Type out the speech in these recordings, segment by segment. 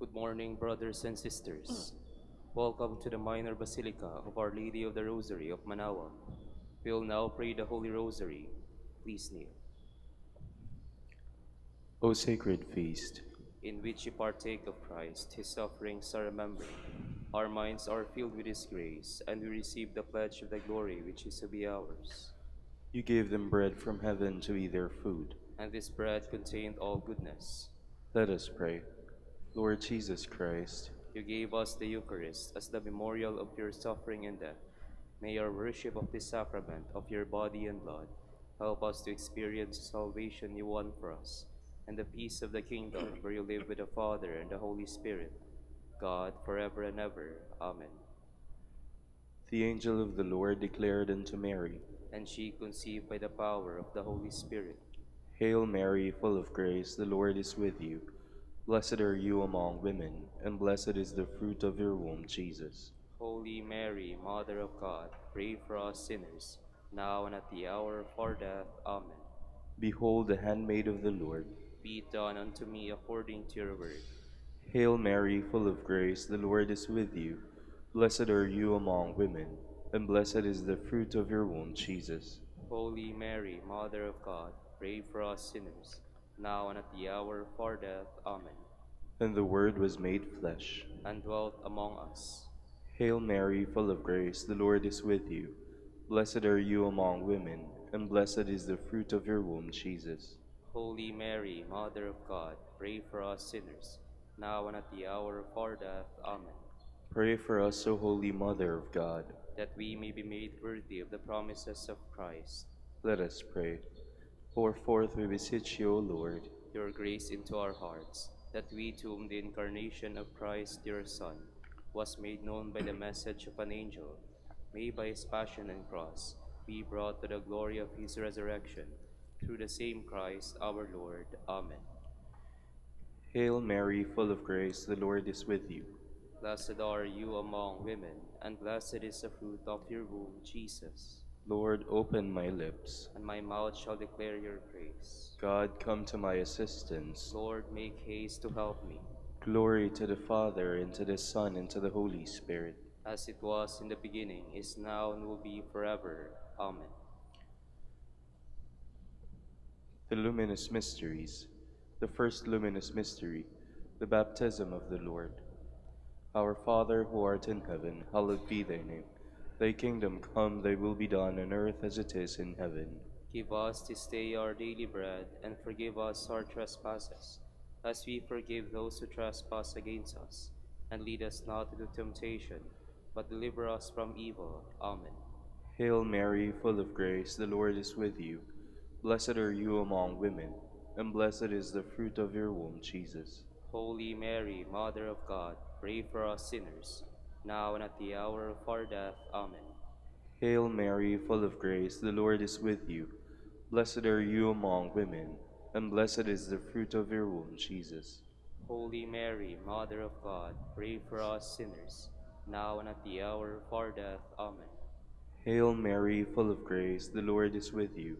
Good morning, brothers and sisters. Welcome to the Minor Basilica of Our Lady of the Rosary of Manaoag. We will now pray the Holy Rosary. Please kneel. O sacred feast, In which you partake of Christ, his sufferings are remembered. Our minds are filled with his grace, and we receive the pledge of the glory which is to be ours. you gave them bread from heaven to be their food. And this bread contained all goodness. Let us pray. Lord Jesus Christ, You gave us the Eucharist as the memorial of your suffering and death. May our worship of this sacrament of your body and blood help us to experience the salvation you won for us and the peace of the kingdom where you live with the Father and the Holy Spirit, God, forever and ever. Amen. the angel of the Lord declared unto Mary, And she conceived by the power of the Holy Spirit. Hail Mary, full of grace, the Lord is with you. Blessed are you among women, and blessed is the fruit of your womb, Jesus. Holy Mary, Mother of God, pray for us sinners, now and at the hour of our death. Amen. Behold the handmaid of the Lord. Be it done unto me according to your word. Hail Mary, full of grace, the Lord is with you. Blessed are you among women, and blessed is the fruit of your womb, Jesus. Holy Mary, Mother of God, pray for us sinners, now and at the hour of our death. Amen. And the Word was made flesh, and dwelt among us. Hail Mary, full of grace, the Lord is with you. Blessed are you among women, and blessed is the fruit of your womb, Jesus. Holy Mary, Mother of God, pray for us sinners, now and at the hour of our death. Amen. Pray for us, O Holy Mother of God. That we may be made worthy of the promises of Christ. Let us pray. Pour forth, we beseech you, O Lord, your grace into our hearts, that we to whom the incarnation of Christ, your Son, was made known by the message of an angel, may by his passion and cross be brought to the glory of his resurrection, through the same Christ our Lord. Amen. Hail Mary, full of grace, the Lord is with you. Blessed are you among women, and blessed is the fruit of your womb, Jesus. Lord, open my lips, and my mouth shall declare your praise. God, come to my assistance. Lord, make haste to help me. Glory to the Father, and to the Son, and to the Holy Spirit. As it was in the beginning, is now, and will be forever. Amen. The luminous mysteries. The first luminous mystery, the baptism of the Lord. Our Father, who art in heaven, hallowed be thy name. Thy kingdom come, thy will be done on earth as it is in heaven. Give us this day our daily bread, and forgive us our trespasses, as we forgive those who trespass against us. And lead us not into temptation, but deliver us from evil. Amen. Hail Mary, full of grace, the Lord is with you. Blessed are you among women, and blessed is the fruit of your womb, Jesus. Holy Mary, Mother of God, pray for us sinners, now and at the hour of our death. Amen. Hail Mary, full of grace, the Lord is with you. Blessed are you among women, and blessed is the fruit of your womb, Jesus. Holy Mary, Mother of God, pray for us sinners, now and at the hour of our death. Amen. Hail Mary, full of grace, the Lord is with you.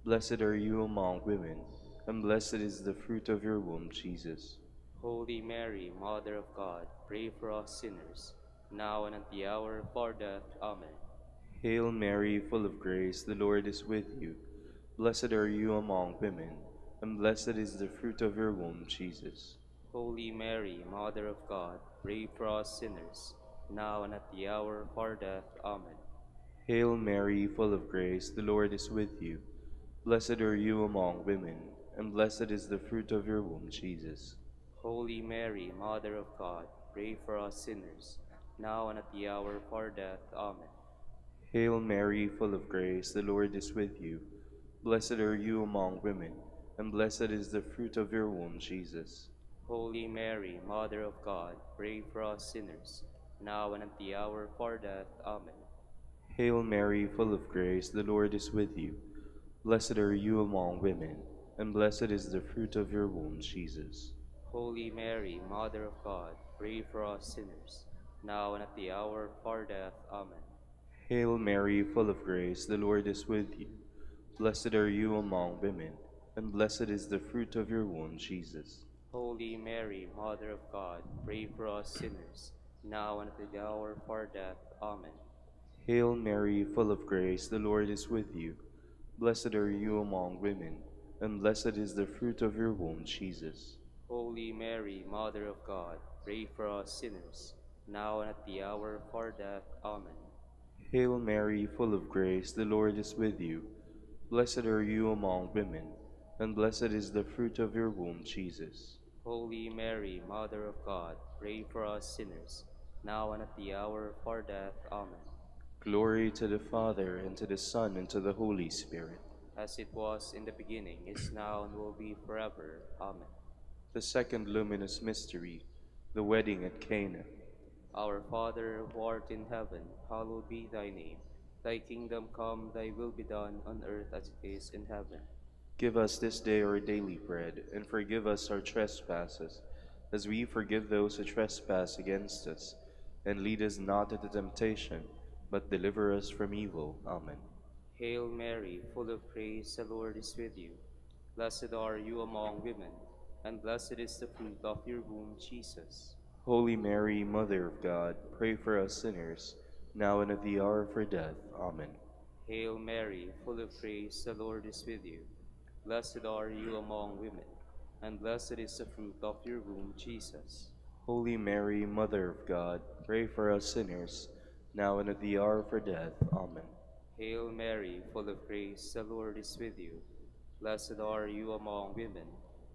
Blessed are you among women, and blessed is the fruit of your womb, Jesus. Holy Mary, Mother of God, pray for us sinners, now and at the hour of our death. Amen. Hail Mary, full of grace, the Lord is with you. Blessed are you among women, and blessed is the fruit of your womb, Jesus. Holy Mary, Mother of God, pray for us sinners, now and at the hour of our death. Amen. Hail Mary, full of grace, the Lord is with you. Blessed are you among women, and blessed is the fruit of your womb, Jesus. Holy Mary, Mother of God, pray for us sinners, now and at the hour of our death. Amen. Hail Mary, full of grace, the Lord is with you. Blessed are you among women, and blessed is the fruit of your womb, Jesus. Holy Mary, Mother of God, pray for us sinners, now and at the hour of our death. Amen. Hail Mary, full of grace, the Lord is with you. Blessed are you among women, and blessed is the fruit of your womb, Jesus. Holy Mary, Mother of God, pray for us sinners, now and at the hour of our death. Amen. Hail Mary, full of grace, the Lord is with you. Blessed are you among women, and blessed is the fruit of your womb, Jesus. Holy Mary, Mother of God, pray for us sinners, now and at the hour of our death. Amen. Hail Mary, full of grace, the Lord is with you. Blessed are you among women, and blessed is the fruit of your womb, Jesus. Holy Mary, Mother of God, pray for us sinners, now and at the hour of our death. Amen. Hail Mary, full of grace, the Lord is with you. Blessed are you among women, and blessed is the fruit of your womb, Jesus. Holy Mary, Mother of God, pray for us sinners, now and at the hour of our death. Amen. Glory to the Father, and to the Son, and to the Holy Spirit. As it was in the beginning, is now, and will be forever. Amen. The second luminous mystery, the wedding at Cana. Our Father, who art in heaven, hallowed be thy name. Thy kingdom come, thy will be done on earth as it is in heaven. Give us this day our daily bread, and forgive us our trespasses, as we forgive those who trespass against us. And lead us not into temptation, but deliver us from evil. Amen. Hail Mary, full of grace, the Lord is with you. Blessed are you among women, and blessed is the fruit of your womb, Jesus. Holy Mary, Mother of God, pray for us sinners, now and at the hour of our death. Amen. Hail Mary, full of grace, the Lord is with you. Blessed are you among women, and blessed is the fruit of your womb, Jesus. Holy Mary, Mother of God, pray for us sinners, now and at the hour of our death. Amen. Hail Mary, full of grace, the Lord is with you. Blessed are you among women,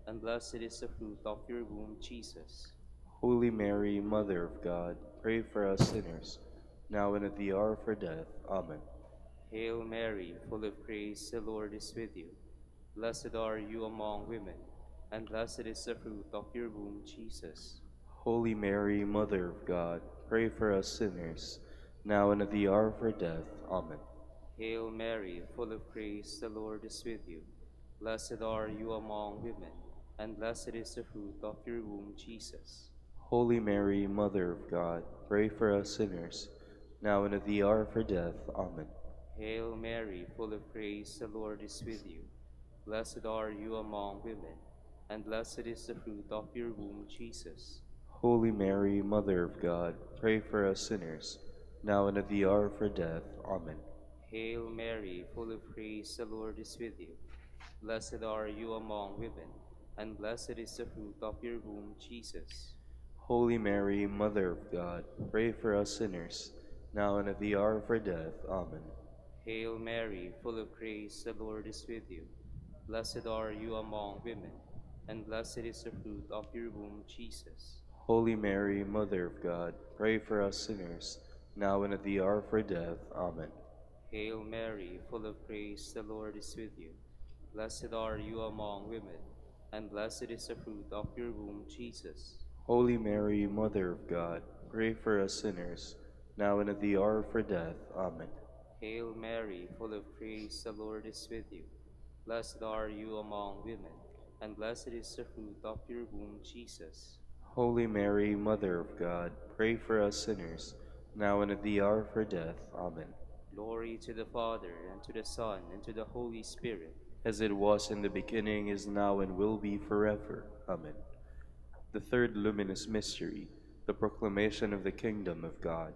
and blessed is the fruit of your womb, Jesus. Holy Mary, Mother of God, pray for us sinners, now and at the hour of our death. Amen. Hail Mary, full of grace, the Lord is with you. Blessed are you among women, and blessed is the fruit of your womb, Jesus. Holy Mary, Mother of God, pray for us sinners, now and at the hour of our death. Amen. Hail Mary, full of grace, the Lord is with you. Blessed are you among women, and blessed is the fruit of your womb, Jesus. Holy Mary, Mother of God, pray for us sinners, now and at the hour of our death. Amen. Hail Mary, full of grace, the Lord is with you. Blessed are you among women, and blessed is the fruit of your womb, Jesus. Holy Mary, Mother of God, pray for us sinners, now and at the hour of our death. Amen. Hail Mary, full of grace, the Lord is with you. Blessed are you among women, and blessed is the fruit of your womb, Jesus. Holy Mary, Mother of God, pray for us sinners, now and at the hour of our death. Amen. Hail Mary, full of grace, the Lord is with you. Blessed are you among women, and blessed is the fruit of your womb, Jesus. Holy Mary, Mother of God, pray for us sinners, now and at the hour of our death. Amen. Hail Mary, full of grace, the Lord is with you. Blessed are you among women, and blessed is the fruit of your womb, Jesus. Holy Mary, Mother of God, pray for us sinners, now and at the hour of our death. Amen. Hail Mary, full of grace, the Lord is with you. Blessed are you among women, and blessed is the fruit of your womb, Jesus. Holy Mary, Mother of God, pray for us sinners, now and at the hour of our death. Amen. Glory to the Father, and to the Son, and to the Holy Spirit. As it was in the beginning, is now, and will be forever. Amen. The third luminous mystery, the proclamation of the kingdom of God.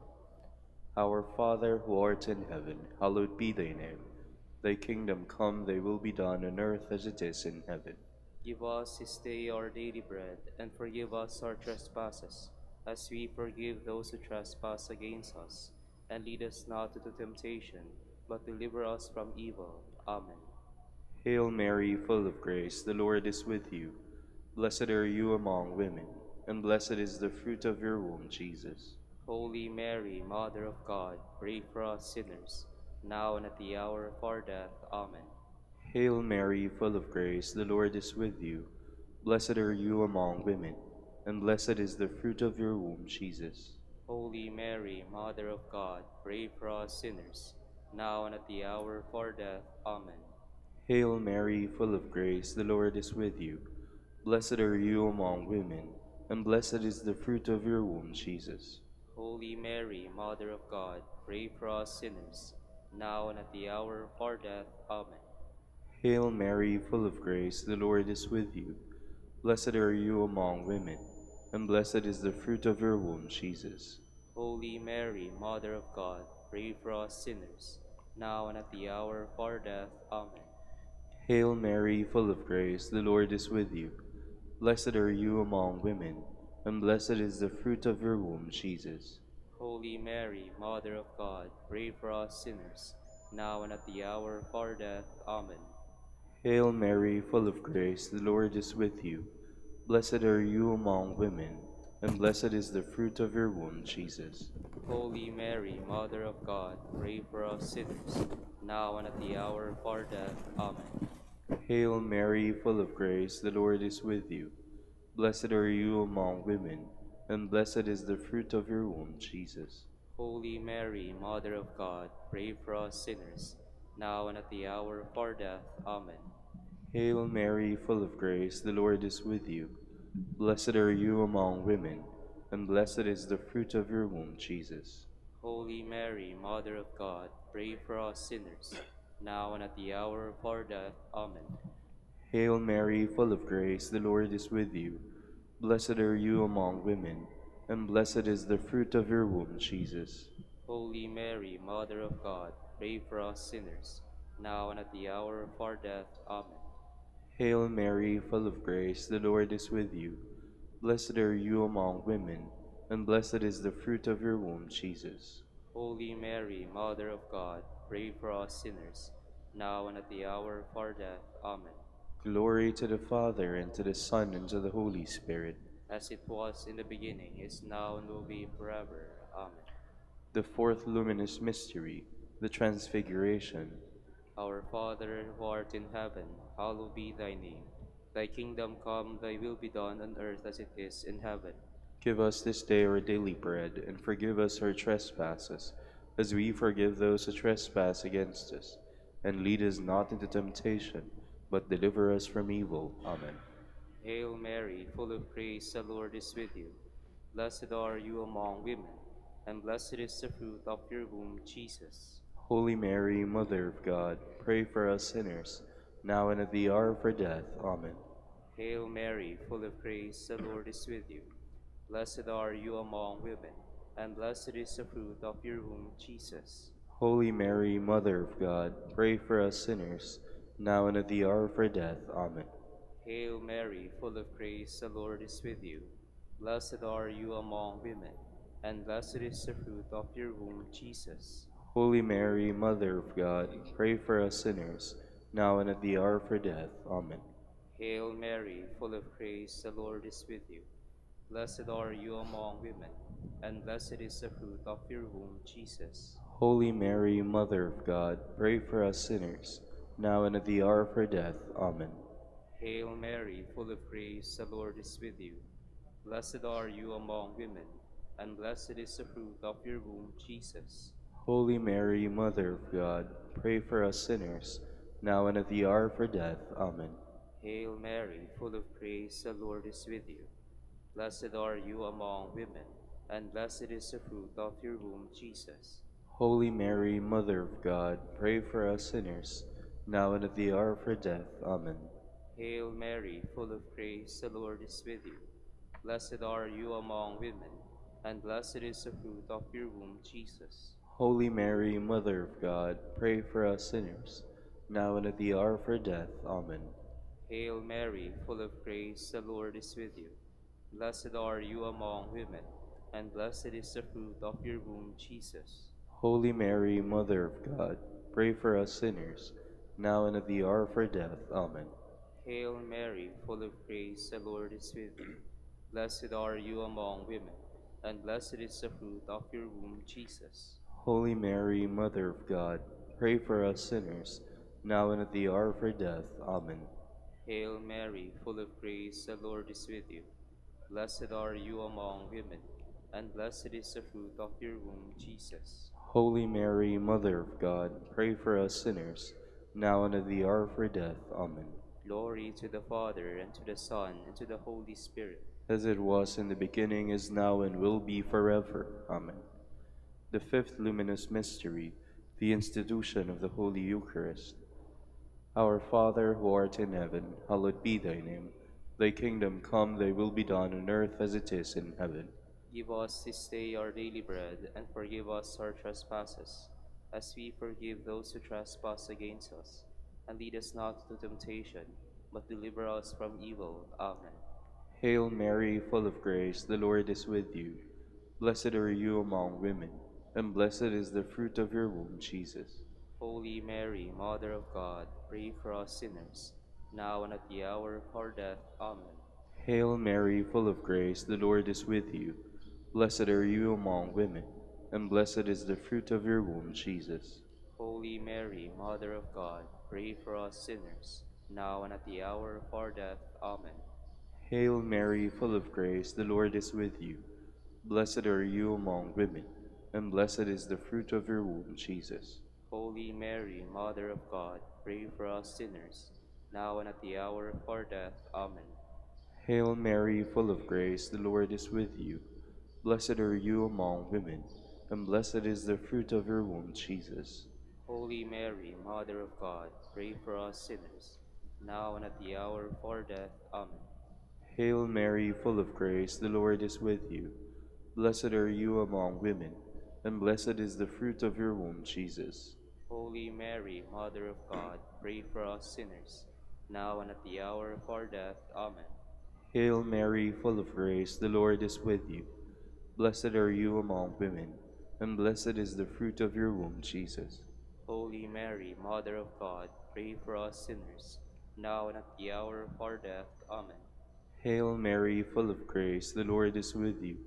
Our Father, who art in heaven, hallowed be thy name. Thy kingdom come, thy will be done on earth as it is in heaven. Give us this day our daily bread, and forgive us our trespasses, as we forgive those who trespass against us. And lead us not into temptation, but deliver us from evil. Amen. Hail Mary, full of grace, the Lord is with you. Blessed are you among women, and blessed is the fruit of your womb, Jesus. Holy Mary, Mother of God, pray for us sinners, now and at the hour of our death. Amen. Hail Mary, full of grace, the Lord is with you. Blessed are you among women, and blessed is the fruit of your womb, Jesus. Holy Mary, Mother of God, pray for us sinners, now and at the hour of our death. Amen. Hail Mary, full of grace, the Lord is with you. Blessed are you among women, and blessed is the fruit of your womb, Jesus. Holy Mary, Mother of God, pray for us sinners, now and at the hour of our death. Amen. Hail Mary, full of grace, the Lord is with you. Blessed are you among women, and blessed is the fruit of your womb, Jesus. Holy Mary, Mother of God, pray for us sinners, now and at the hour of our death. Amen. Hail Mary, full of grace, the Lord is with you. Blessed are you among women, and blessed is the fruit of your womb, Jesus. Holy Mary, Mother of God, pray for us sinners, now and at the hour of our death. Amen. Hail Mary, full of grace, the Lord is with you. Blessed are you among women, and blessed is the fruit of your womb, Jesus. Holy Mary, Mother of God, pray for us sinners, now and at the hour of our death. Amen. Hail Mary, full of grace, the Lord is with you. Blessed are you among women, and blessed is the fruit of your womb, Jesus. Holy Mary, Mother of God, pray for us sinners, now and at the hour of our death. Amen. Hail Mary, full of grace, the Lord is with you. Blessed are you among women, and blessed is the fruit of your womb, Jesus. Holy Mary, Mother of God, pray for us sinners, now and at the hour of our death. Amen. Hail Mary, full of grace, the Lord is with you. Blessed are you among women, and blessed is the fruit of your womb, Jesus. Holy Mary, Mother of God, pray for us sinners, now and at the hour of our death. Amen. Hail Mary, full of grace, the Lord is with you. Blessed are you among women, and blessed is the fruit of your womb, Jesus. Holy Mary, Mother of God, pray for us sinners, now and at the hour of our death. Amen. Glory to the Father, and to the Son, and to the Holy Spirit. As it was in the beginning, is now, and will be forever. Amen. The fourth luminous mystery, the Transfiguration. Our Father, who art in heaven, hallowed be thy name. Thy kingdom come, thy will be done on earth as it is in heaven. Give us this day our daily bread, and forgive us our trespasses, as we forgive those who trespass against us. And lead us not into temptation, but deliver us from evil. Amen. Hail Mary, full of grace, the Lord is with you. Blessed are you among women, and blessed is the fruit of your womb, Jesus. Holy Mary, Mother of God, pray for us sinners, now and at the hour of our death. Amen. Hail Mary, full of grace, the Lord is with you. Blessed are you among women, and blessed is the fruit of your womb, Jesus. Holy Mary, Mother of God, pray for us sinners, now and at the hour of our death. Amen. Hail Mary, full of grace, the Lord is with you. Blessed are you among women, and blessed is the fruit of your womb, Jesus. Holy Mary, Mother of God, pray for us sinners, now and at the hour of our death. Amen. Hail Mary, full of grace, the Lord is with you. Blessed are you among women, and blessed is the fruit of your womb, Jesus. Holy Mary, Mother of God, pray for us sinners, now and at the hour of our death. Amen. Hail Mary, full of grace, the Lord is with you. Blessed are you among women, and blessed is the fruit of your womb, Jesus. Holy Mary, Mother of God, pray for us sinners, now and at the hour of our death. Amen. Hail Mary, full of grace, the Lord is with you. Blessed are you among women, and blessed is the fruit of your womb, Jesus. Holy Mary, Mother of God, pray for us sinners, now and at the hour of our death. Amen. Hail Mary, full of grace, the Lord is with you. Blessed are you among women, and blessed is the fruit of your womb, Jesus. Holy Mary, Mother of God, pray for us sinners, now and at the hour of our death. Amen. Hail Mary, full of grace, the Lord is with you. Blessed are you among women, and blessed is the fruit of your womb, Jesus. Holy Mary, Mother of God, pray for us sinners, now and at the hour of our death. Amen. Hail Mary, full of grace, the Lord is with you. Blessed are you among women, and blessed is the fruit of your womb, Jesus. Holy Mary, Mother of God, pray for us sinners, now and at the hour of our death. Amen. Hail Mary, full of grace, the Lord is with you. Blessed are you among women, and blessed is the fruit of your womb, Jesus. Holy Mary, Mother of God, pray for us sinners, now and at the hour of our death. Amen. Glory to the Father, and to the Son, and to the Holy Spirit. As it was in the beginning, is now, and will be forever. Amen. The fifth luminous mystery, the institution of the Holy Eucharist. Our Father, who art in heaven, hallowed be thy name. Thy kingdom come, thy will be done on earth as it is in heaven. Give us this day our daily bread, and forgive us our trespasses, as we forgive those who trespass against us. And lead us not into temptation, but deliver us from evil. Amen. Hail Mary, full of grace, the Lord is with you. Blessed are you among women, and blessed is the fruit of your womb, Jesus. Holy Mary, Mother of God, pray for us sinners, now and at the hour of our death. Amen. Hail Mary, full of grace, the Lord is with you. Blessed are you among women, and blessed is the fruit of your womb, Jesus. Holy Mary, Mother of God, pray for us sinners, now and at the hour of our death. Amen. Hail Mary, full of grace, the Lord is with you. Blessed are you among women, and blessed is the fruit of your womb, Jesus. Holy Mary, Mother of God, pray for us sinners, now and at the hour of our death. Amen. Hail Mary, full of grace, the Lord is with you. Blessed are you among women, and blessed is the fruit of your womb, Jesus. Holy Mary, Mother of God, pray for us sinners, now and at the hour of our death. Amen. Hail Mary, full of grace, the Lord is with you. Blessed are you among women, and blessed is the fruit of your womb, Jesus. Holy Mary, Mother of God, pray for us sinners, now and at the hour of our death. Amen. Hail Mary, full of grace, the Lord is with you. Blessed are you among women, and blessed is the fruit of your womb, Jesus. Holy Mary, Mother of God, pray for us sinners, now and at the hour of our death. Amen. Hail Mary, full of grace, the Lord is with you.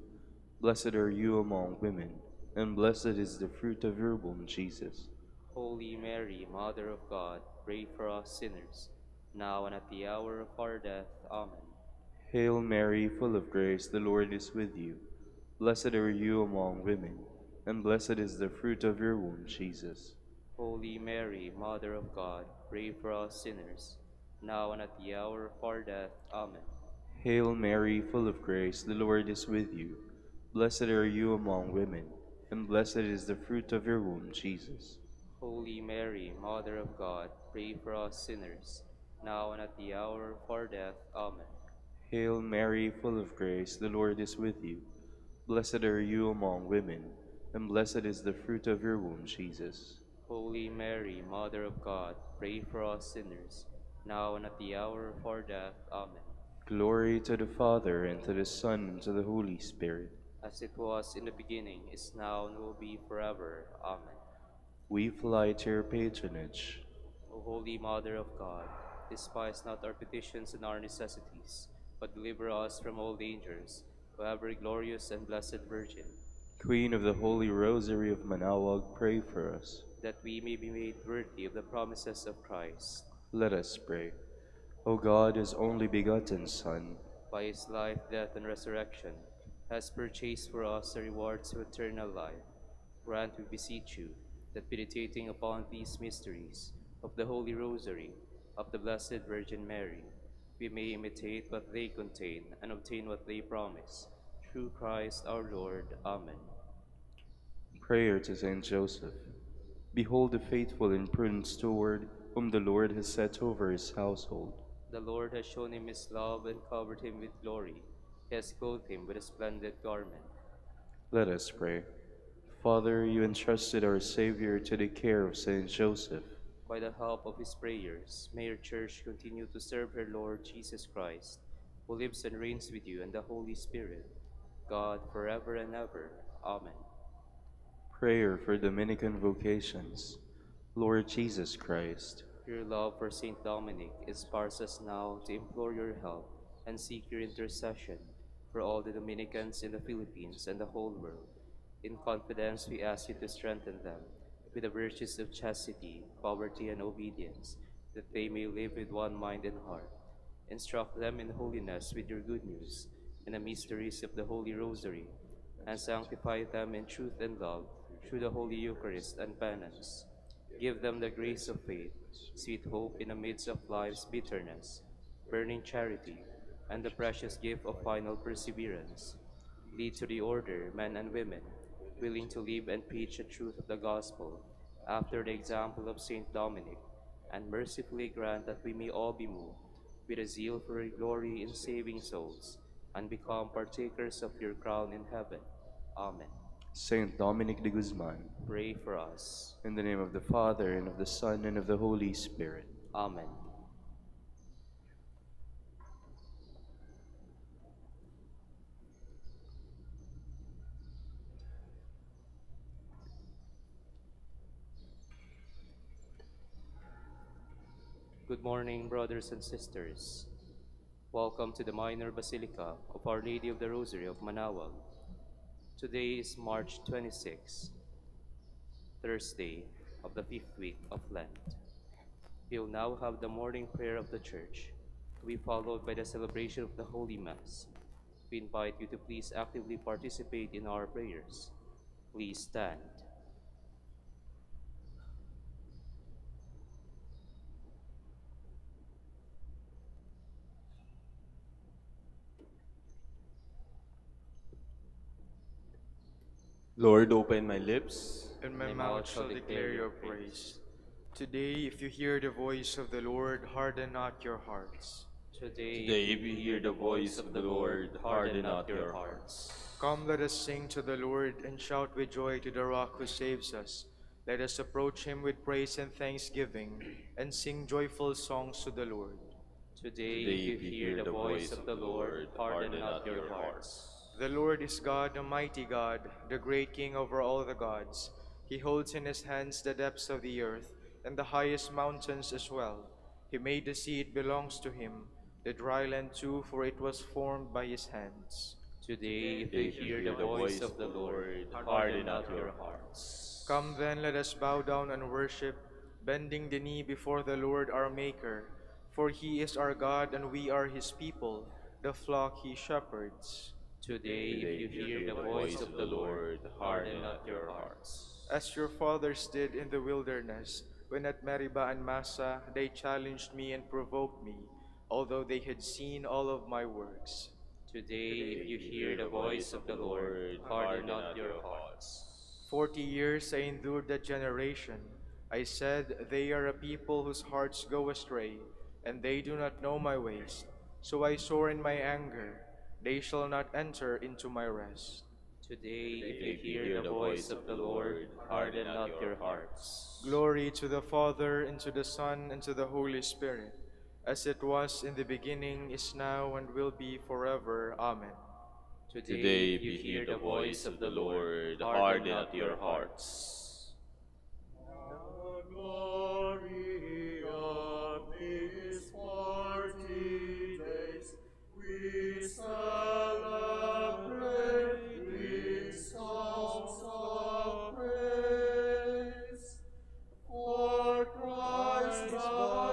Blessed are you among women, and blessed is the fruit of your womb, Jesus. Holy Mary, Mother of God, pray for us sinners, now and at the hour of our death. Amen. Hail Mary, full of grace, the Lord is with you. Blessed are you among women, and blessed is the fruit of your womb, Jesus. Holy Mary, Mother of God, pray for us sinners, now and at the hour of our death. Amen. Hail Mary, full of grace, the Lord is with you. Blessed are you among women, and blessed is the fruit of your womb, Jesus. Holy Mary, Mother of God, pray for us sinners, now and at the hour of our death. Amen. Hail Mary, full of grace, the Lord is with you. Blessed are you among women, and blessed is the fruit of your womb, Jesus. Holy Mary, Mother of God, pray for us sinners, now and at the hour of our death. Amen. Glory to the Father, and to the Son, and to the Holy Spirit. As it was in the beginning, is now, and will be forever. Amen. We fly to your patronage. O Holy Mother of God, despise not our petitions and our necessities, but deliver us from all dangers, O ever glorious and blessed Virgin, Queen of the Holy Rosary of Manaoag, pray for us. that we may be made worthy of the promises of Christ. Let us pray. O God, his only begotten Son, By his life, death, and resurrection, has purchased for us the rewards of eternal life. Grant, we beseech you, that meditating upon these mysteries of the Holy Rosary of the Blessed Virgin Mary, we may imitate what they contain and obtain what they promise. Through Christ our Lord. Amen. prayer to Saint Joseph. Behold the faithful and prudent steward whom the Lord has set over his household. The Lord has shown him his love and covered him with glory. He has clothed him with a splendid garment. Let us pray. Father, you entrusted our Savior to the care of Saint Joseph. By the help of his prayers, may your church continue to serve her Lord Jesus Christ, who lives and reigns with you and the Holy Spirit, God, forever and ever. Amen. Prayer for Dominican vocations. Lord Jesus Christ, Your love for Saint Dominic inspires us now to implore your help and seek your intercession for all the Dominicans in the Philippines and the whole world. In confidence, we ask you to strengthen them with the virtues of chastity, poverty, and obedience, that they may live with one mind and heart. Instruct them in holiness with your good news and the mysteries of the Holy Rosary, and sanctify them in truth and love through the Holy Eucharist and penance. Give them the grace of faith, sweet hope in the midst of life's bitterness, burning charity, and the precious gift of final perseverance. Lead to the order men and women, willing to live and preach the truth of the gospel, after the example of Saint Dominic, and mercifully grant that we may all be moved with a zeal for your glory in saving souls, and become partakers of your crown in heaven. Amen. Saint Dominic de Guzman, Pray for us. in the name of the Father, and of the Son, and of the Holy Spirit. Amen. Good morning, brothers and sisters. Welcome to the Minor Basilica of Our Lady of the Rosary of Manaoag. Today is March 26, Thursday of the fifth week of Lent. We will now have the morning prayer of the Church, to be followed by the celebration of the Holy Mass. We invite you to please actively participate in our prayers. Please stand. Lord, open my lips. And my My mouth mouth shall declare your praise. Today, if you hear the voice of the Lord, harden not your hearts. Today, Today, if you hear the voice of the Lord, harden not your hearts. Come, let us sing to the Lord and shout with joy to the rock who saves us. Let us approach him with praise and thanksgiving and sing joyful songs to the Lord. Today, Today, if you hear the voice of the Lord, harden not your hearts. The Lord is God, the mighty God, the great King over all the gods. He holds in his hands the depths of the earth and the highest mountains as well. He made the sea, it belongs to him, the dry land too, for it was formed by his hands. Today, if you hear the voice of the Lord, harden not your hearts. Come then, let us bow down and worship, bending the knee before the Lord our Maker. For he is our God and we are his people, the flock he shepherds. Today, if you hear the voice of the Lord, harden not your hearts. As your fathers did in the wilderness, when at Meribah and Massa they challenged me and provoked me, although they had seen all of my works. Today, if you hear the voice of the Lord, harden not your hearts. 40 years I endured that generation. I said, they are a people whose hearts go astray, and they do not know my ways. So I swore in my anger, they shall not enter into my rest. Today, if you hear the voice of the Lord, harden not your hearts. Glory to the Father, and to the Son, and to the Holy Spirit, as it was in the beginning, is now, and will be forever. Amen. Today, if you hear the voice of the Lord, harden not your hearts. The glory of these 40 days we celebrate with songs of praise. For Christ, by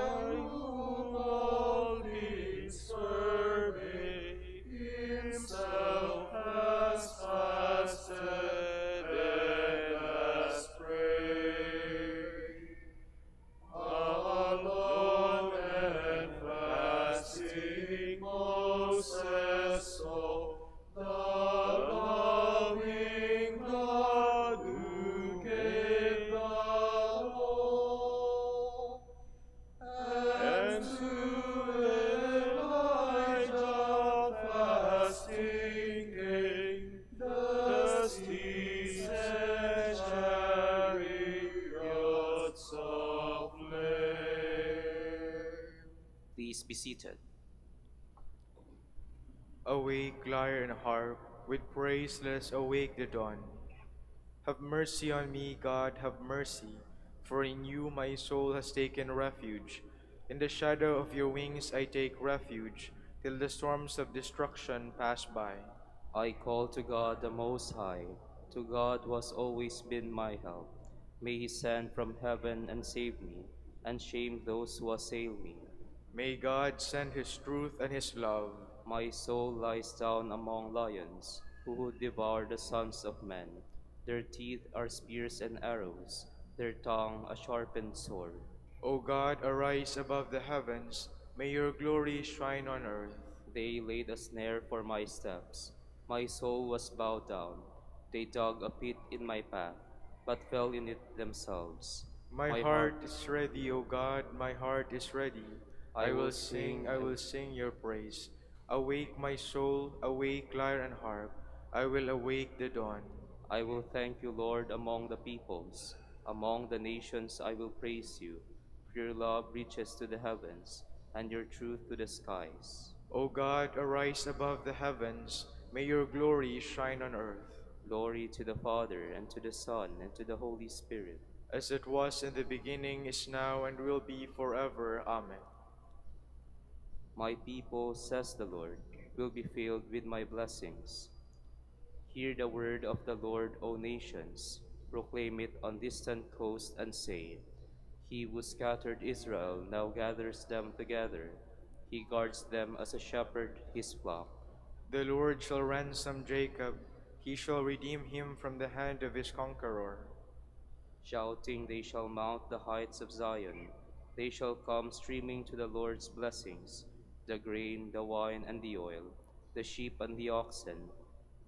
whom all things survey, himself has fasted and has prayed. Alone and fasting Moses saw the loving God who gave the law, and to Elijah fasting came the steeds and chariots of flame. Please be seated. Awake, lyre and harp, with praise let us awake the dawn. Have mercy on me, God, have mercy, for in you my soul has taken refuge. In the shadow of your wings I take refuge, till the storms of destruction pass by. I call to God the Most High, to God who has always been my help. May he send from heaven and save me, and shame those who assail me. May God send his truth and his love. My soul lies down among lions, who would devour the sons of men. Their teeth are spears and arrows, their tongue a sharpened sword. O God, arise above the heavens, may your glory shine on earth. They laid a snare for my steps. My soul was bowed down. They dug a pit in my path, but fell in it themselves. My My heart heart is ready, O God, my heart is ready. I will sing your praise. Awake my soul, awake lyre and harp. I will awake the dawn. I will thank you, Lord, among the peoples. Among the nations I will praise you. For your love reaches to the heavens, and your truth to the skies. O God, arise above the heavens. May your glory shine on earth. Glory to the Father, and to the Son, and to the Holy Spirit. As it was in the beginning, is now, and will be forever. Amen. My people, says the Lord, will be filled with my blessings. Hear the word of the Lord, O nations. Proclaim it on distant coasts and say, He who scattered Israel now gathers them together. He guards them as a shepherd his flock. The Lord shall ransom Jacob. He shall redeem him from the hand of his conqueror. Shouting, they shall mount the heights of Zion. They shall come streaming to the Lord's blessings, the grain, the wine, and the oil, the sheep and the oxen.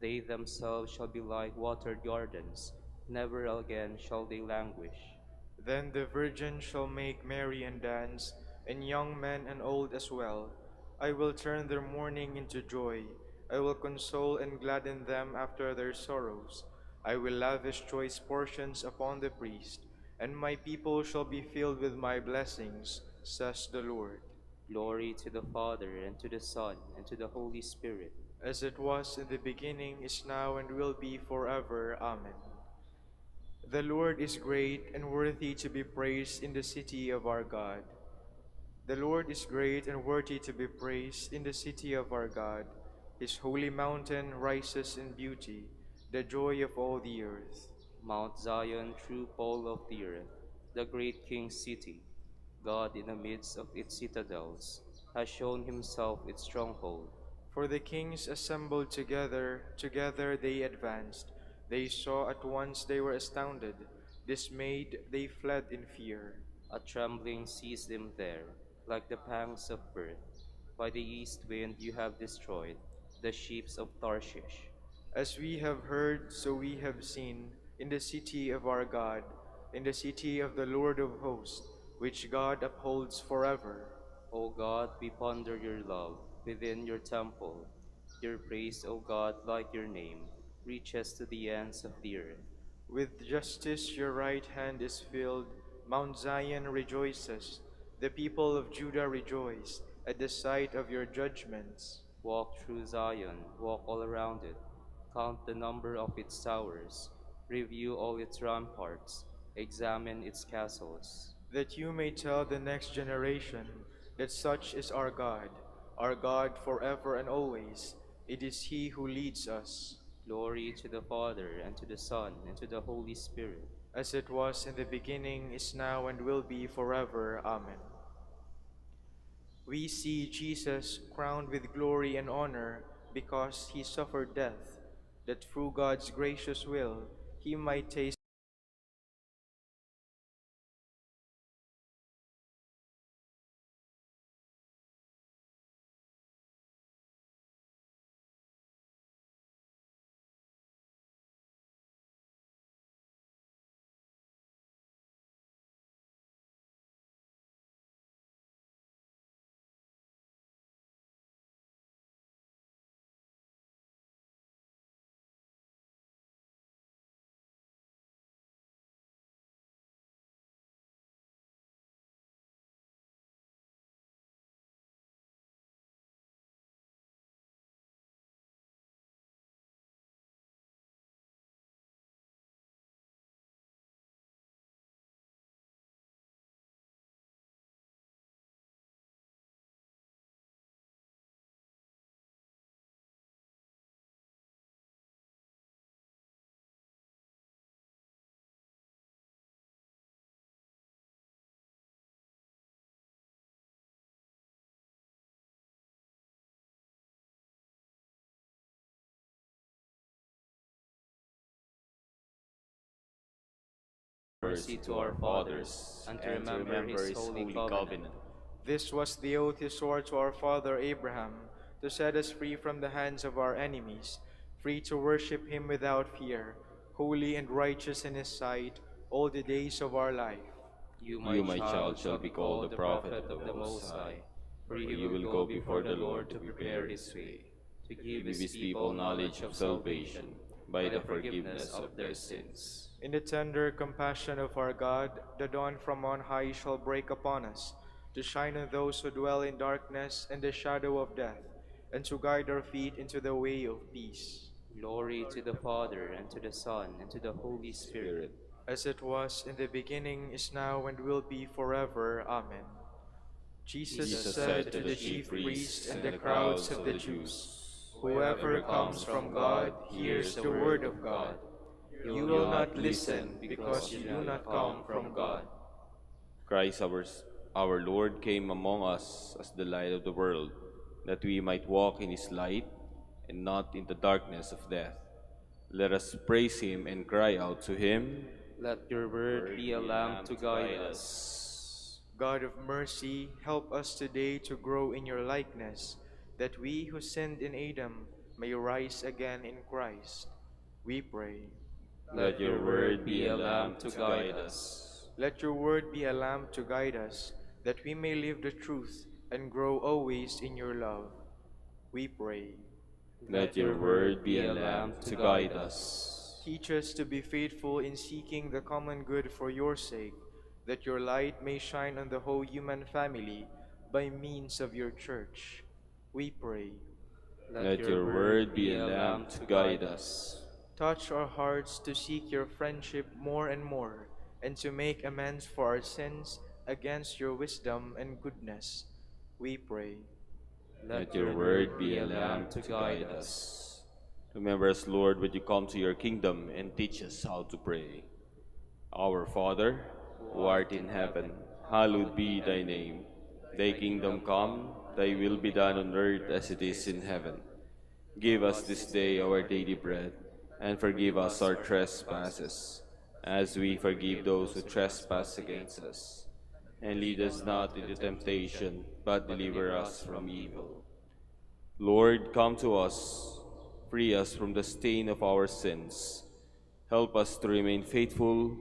They themselves shall be like watered gardens. Never again shall they languish. Then the virgin shall make merry and dance, and young men and old as well. I will turn their mourning into joy. I will console and gladden them after their sorrows. I will lavish choice portions upon the priest, and my people shall be filled with my blessings, says the Lord. Glory to the Father, and to the Son, and to the Holy Spirit. As it was in the beginning, is now, and will be forever. Amen. The Lord is great and worthy to be praised in the city of our God. The Lord is great and worthy to be praised in the city of our God. His holy mountain rises in beauty, the joy of all the earth. Mount Zion, true pole of the earth, the great King's city, God in the midst of its citadels, has shown himself its stronghold. For the kings assembled together they advanced. They saw at once, they were astounded. Dismayed, they fled in fear. A trembling seized them there, like the pangs of birth. By the east wind you have destroyed the ships of Tarshish. As we have heard, so we have seen, in the city of our God, in the city of the Lord of hosts, which God upholds forever. O God, we ponder your love within your temple. Your praise, O God, like your name, reaches to the ends of the earth. With justice your right hand is filled. Mount Zion rejoices. The people of Judah rejoice at the sight of your judgments. Walk through Zion, walk all around it. Count the number of its towers. Review all its ramparts. Examine its castles. That you may tell the next generation that such is our God forever and always. It is He who leads us. Glory to the Father, and to the Son, and to the Holy Spirit. As it was in the beginning, is now, and will be forever. Amen. We see Jesus crowned with glory and honor because he suffered death, that through God's gracious will he might taste Mercy to our fathers, and to remember his holy covenant. This was the oath he swore to our father Abraham, to set us free from the hands of our enemies, free to worship him without fear, holy and righteous in his sight all the days of our life. You, You, my child, shall be called the prophet of the Most High. For he will go before the Lord to prepare his way, to give his people knowledge of salvation by the forgiveness of their sins. In the tender compassion of our God, the dawn from on high shall break upon us, to shine on those who dwell in darkness and the shadow of death, and to guide our feet into the way of peace. Glory to the Father, and to the Son, and to the Holy Spirit. As it was in the beginning, is now, and will be forever. Amen. Jesus said to the chief priests and the crowds of the Jews, "Whoever comes from God hears the word of God. You will not listen because you do not come from God." Christ our Lord came among us as the light of the world, that we might walk in his light and not in the darkness of death. Let us praise him and cry out to him. Let your word be a lamp to guide us. God of mercy, help us today to grow in your likeness, that we who sinned in Adam may rise again in Christ. We pray. Let your word be a lamp to guide us. Let your word be a lamp to guide us, that we may live the truth and grow always in your love. We pray. Let your word be a lamp to guide us. Teach us to be faithful in seeking the common good for your sake, that your light may shine on the whole human family by means of your church. We pray. Let your word be a lamp to guide us. Touch our hearts to seek your friendship more and more, and to make amends for our sins against your wisdom and goodness. We pray. Let your word be a lamp to guide us. Remember us, Lord, when you come to your kingdom, and teach us how to pray. Our Father, who art in heaven, hallowed be thy name. Thy kingdom come, thy will be done on earth as it is in heaven. Give us this day our daily bread, and forgive us our trespasses, as we forgive those who trespass against us. And lead us not into temptation, but deliver us from evil. Lord, come to us, free us from the stain of our sins. Help us to remain faithful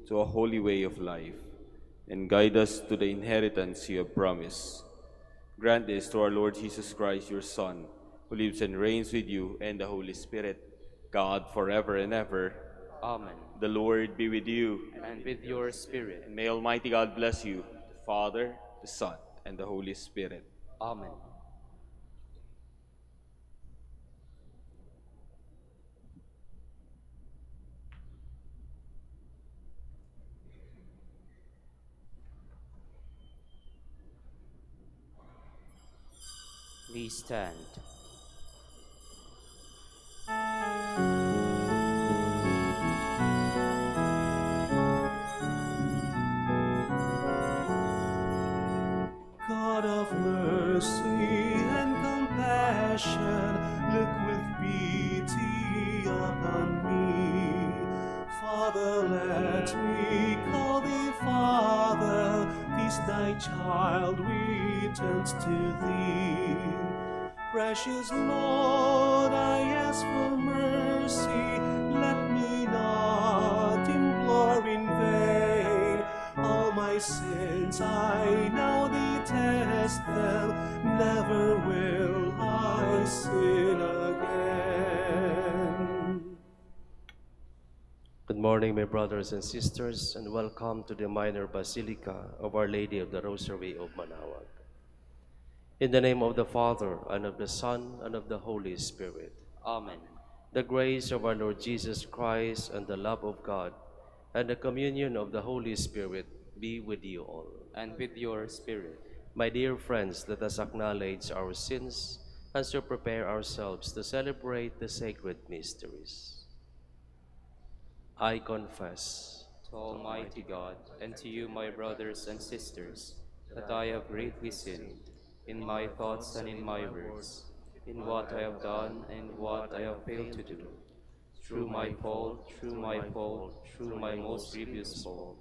to a holy way of life, and guide us to the inheritance you have promised. Grant this to our Lord Jesus Christ, your Son, who lives and reigns with you and the Holy Spirit, God, forever and ever. Amen. The Lord be with you. And with your spirit. And may Almighty God bless you, the Father, the Son, and the Holy Spirit. Amen. Please stand. God of mercy and compassion, look with pity upon me. Father, let me call thee Father, this thy child returns to thee. Precious Lord, I ask for mercy, let me not implore in vain. All my sins I now detest them, never will I sin again. Good morning, my brothers and sisters, and welcome to the Minor Basilica of Our Lady of the Rosary of Manaoag. In the name of the Father, and of the Son, and of the Holy Spirit. Amen. The grace of our Lord Jesus Christ, and the love of God, and the communion of the Holy Spirit be with you all. And with your spirit. My dear friends, let us acknowledge our sins and so prepare ourselves to celebrate the sacred mysteries. I confess To Almighty God, and to you, my brothers and sisters, that I have greatly sinned, in my thoughts and in my words, in what I have done and what I have failed to do, through my fault, through my most grievous fault.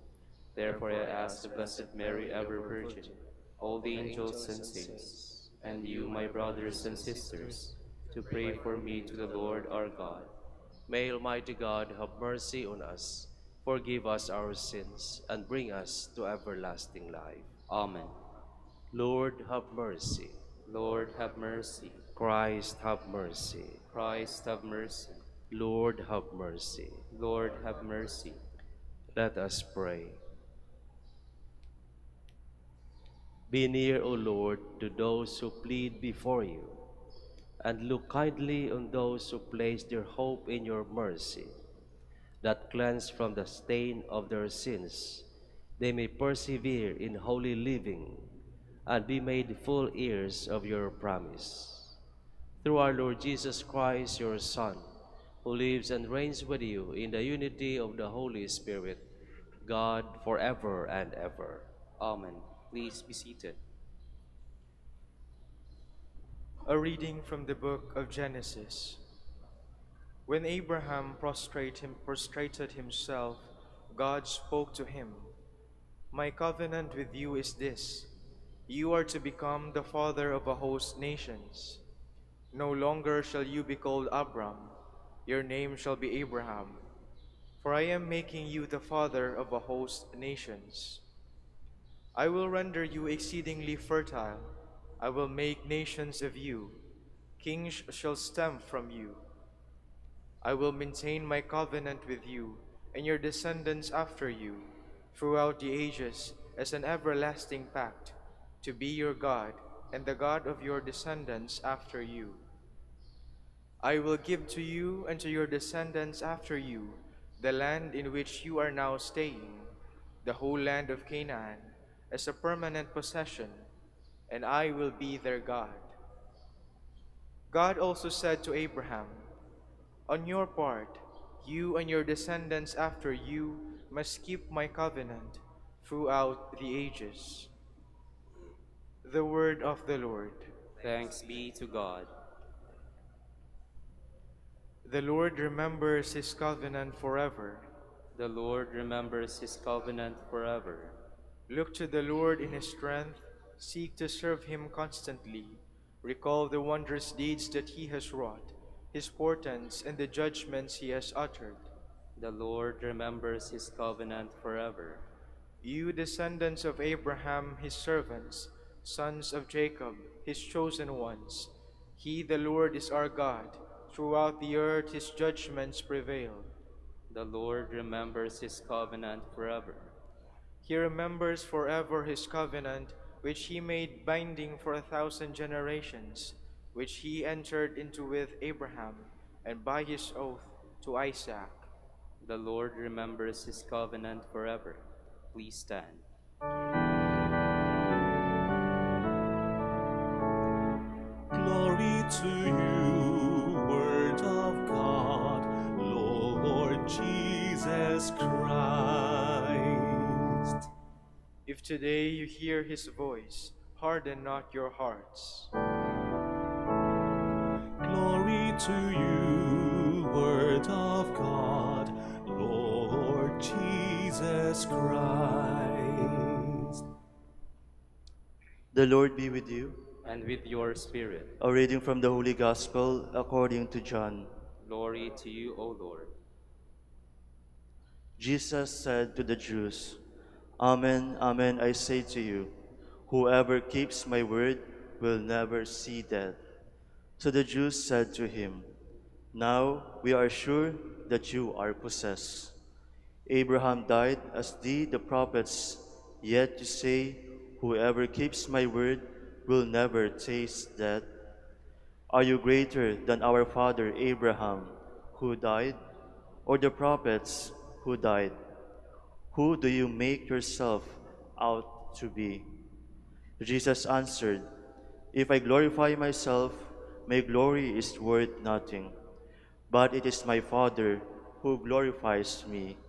Therefore I ask the Blessed Mary, ever Virgin, all the angels and saints, and you, my brothers and sisters, to pray for me to the Lord our God. May Almighty God have mercy on us, forgive us our sins, and bring us to everlasting life. Amen. Lord, have mercy. Lord, have mercy. Christ, have mercy. Christ, have mercy. Lord, have mercy. Lord, have mercy. Let us pray. Be near, O Lord, to those who plead before you, and look kindly on those who place their hope in your mercy, that cleansed from the stain of their sins, they may persevere in holy living and be made full heirs of your promise. Through our Lord Jesus Christ, your Son, who lives and reigns with you in the unity of the Holy Spirit, God forever and ever. Amen. Please be seated. A reading from the book of Genesis. When Abraham prostrated himself, God spoke to him, "My covenant with you is this: you are to become the father of a host nations. No longer shall you be called Abram, your name shall be Abraham, for I am making you the father of a host nations. I will render you exceedingly fertile. I will make nations of you. Kings shall stem from you. I will maintain my covenant with you and your descendants after you throughout the ages as an everlasting pact, to be your God and the God of your descendants after you. I will give to you and to your descendants after you the land in which you are now staying, the whole land of Canaan, as a permanent possession, and I will be their God." God also said to Abraham, "On your part, you and your descendants after you must keep my covenant throughout the ages." The word of the Lord. Thanks be to God. The Lord remembers his covenant forever. The Lord remembers his covenant forever. Look to the Lord in his strength, seek to serve him constantly. Recall the wondrous deeds that he has wrought, his portents and the judgments he has uttered. The Lord remembers his covenant forever. You descendants of Abraham, his servants, sons of Jacob, his chosen ones, he, the Lord, is our God. Throughout the earth his judgments prevail. The Lord remembers his covenant forever. He remembers forever his covenant, which he made binding for 1,000 generations, which he entered into with Abraham, and by his oath to Isaac. The Lord remembers his covenant forever. Please stand. Glory to you, Word of God, Lord Jesus Christ. If today you hear his voice, harden not your hearts. Glory to you, Word of God, Lord Jesus Christ. The Lord be with you. And with your spirit. A reading from the Holy Gospel according to John. Glory to you, O Lord. Jesus said to the Jews, "Amen, amen, I say to you, whoever keeps my word will never see death." So the Jews said to him, "Now we are sure that you are possessed. Abraham died as did the prophets, yet you say, whoever keeps my word will never taste death. Are you greater than our father Abraham, who died, or the prophets who died? Who do you make yourself out to be?" Jesus answered, "If I glorify myself, my glory is worth nothing. But it is my Father who glorifies me,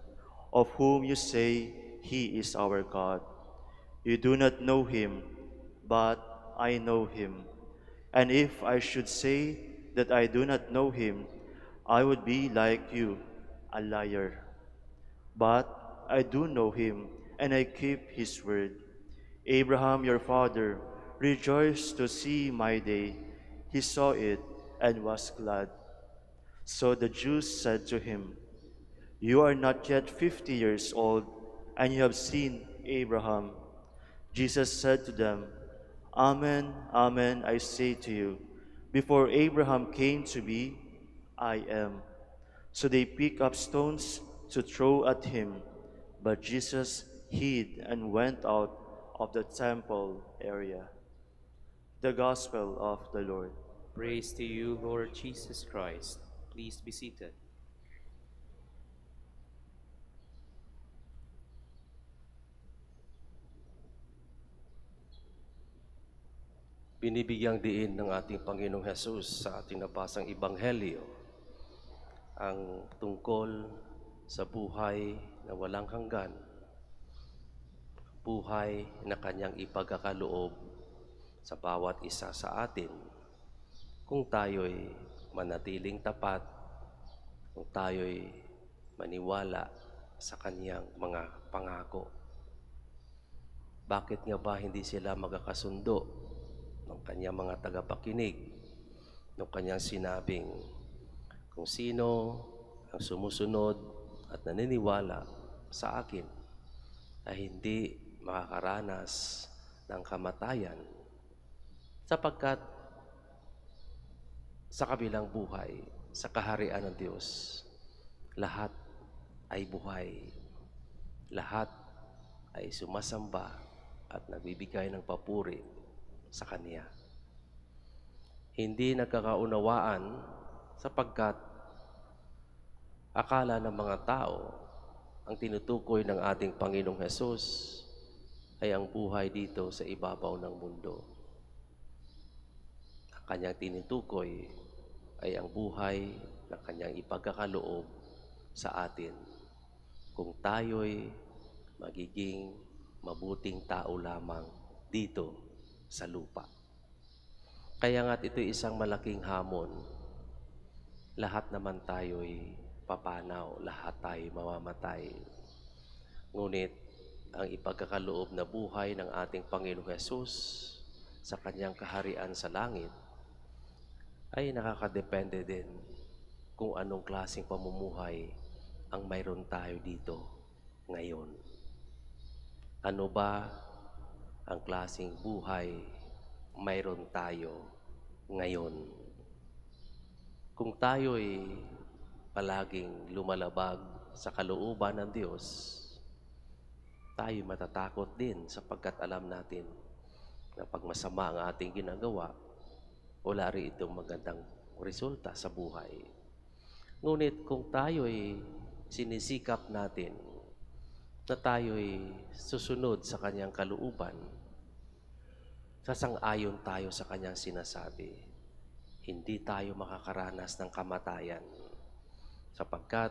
of whom you say he is our God. You do not know him, but I know him. And if I should say that I do not know him, I would be like you, a liar. But I do know him, and I keep his word. Abraham, your father, rejoiced to see my day. He saw it and was glad." So the Jews said to him, "You are not yet 50 years old, and you have seen Abraham." Jesus said to them, Amen, amen, I say to you, before Abraham came to be, I am. So they picked up stones to throw at him, but Jesus hid and went out of the temple area. The Gospel of the Lord. Praise to you, Lord Jesus Christ. Please be seated. Binibigyang diin ng ating Panginoong Hesus sa ating nabasang Ebanghelyo ang tungkol sa buhay na walang hanggan, buhay na kanyang ipagkakaloob sa bawat isa sa atin kung tayo'y manatiling tapat, kung tayo'y maniwala sa kanyang mga pangako. Bakit nga ba hindi sila magkakasundo ng kanyang mga tagapakinig ng kanyang sinabing kung sino ang sumusunod at naniniwala sa akin ay hindi makakaranas ng kamatayan sapagkat sa kabilang buhay, sa kaharian ng Diyos, lahat ay buhay, lahat ay sumasamba at nagbibigay ng papuri sa Kanya. Hindi nagkakaunawaan sapagkat akala ng mga tao ang tinutukoy ng ating Panginoong Hesus ay ang buhay dito sa ibabaw ng mundo. Ang Kanyang tinutukoy ay ang buhay na Kanyang ipagkakaloob sa atin kung tayo'y magiging mabuting tao lamang dito sa lupa. Kaya nga't ito isang malaking hamon. Lahat naman tayo'y papanaw, lahat tayo'y mamamatay. Ngunit ang ipagkakaloob na buhay ng ating Panginoong Hesus sa Kanyang kaharian sa langit ay nakakadepende din kung anong klaseng pamumuhay ang mayroon tayo dito ngayon. Ano ba ang klaseng buhay mayroon tayo ngayon? Kung tayo'y palaging lumalabag sa kalooban ng Diyos, tayo matatakot din sapagkat alam natin na pag masama ang ating ginagawa, wala rin itong magandang resulta sa buhay. Ngunit kung tayo'y sinisikap natin na tayo'y susunod sa Kanyang kalooban, sasang-ayon tayo sa Kanyang sinasabi, hindi tayo makakaranas ng kamatayan sapagkat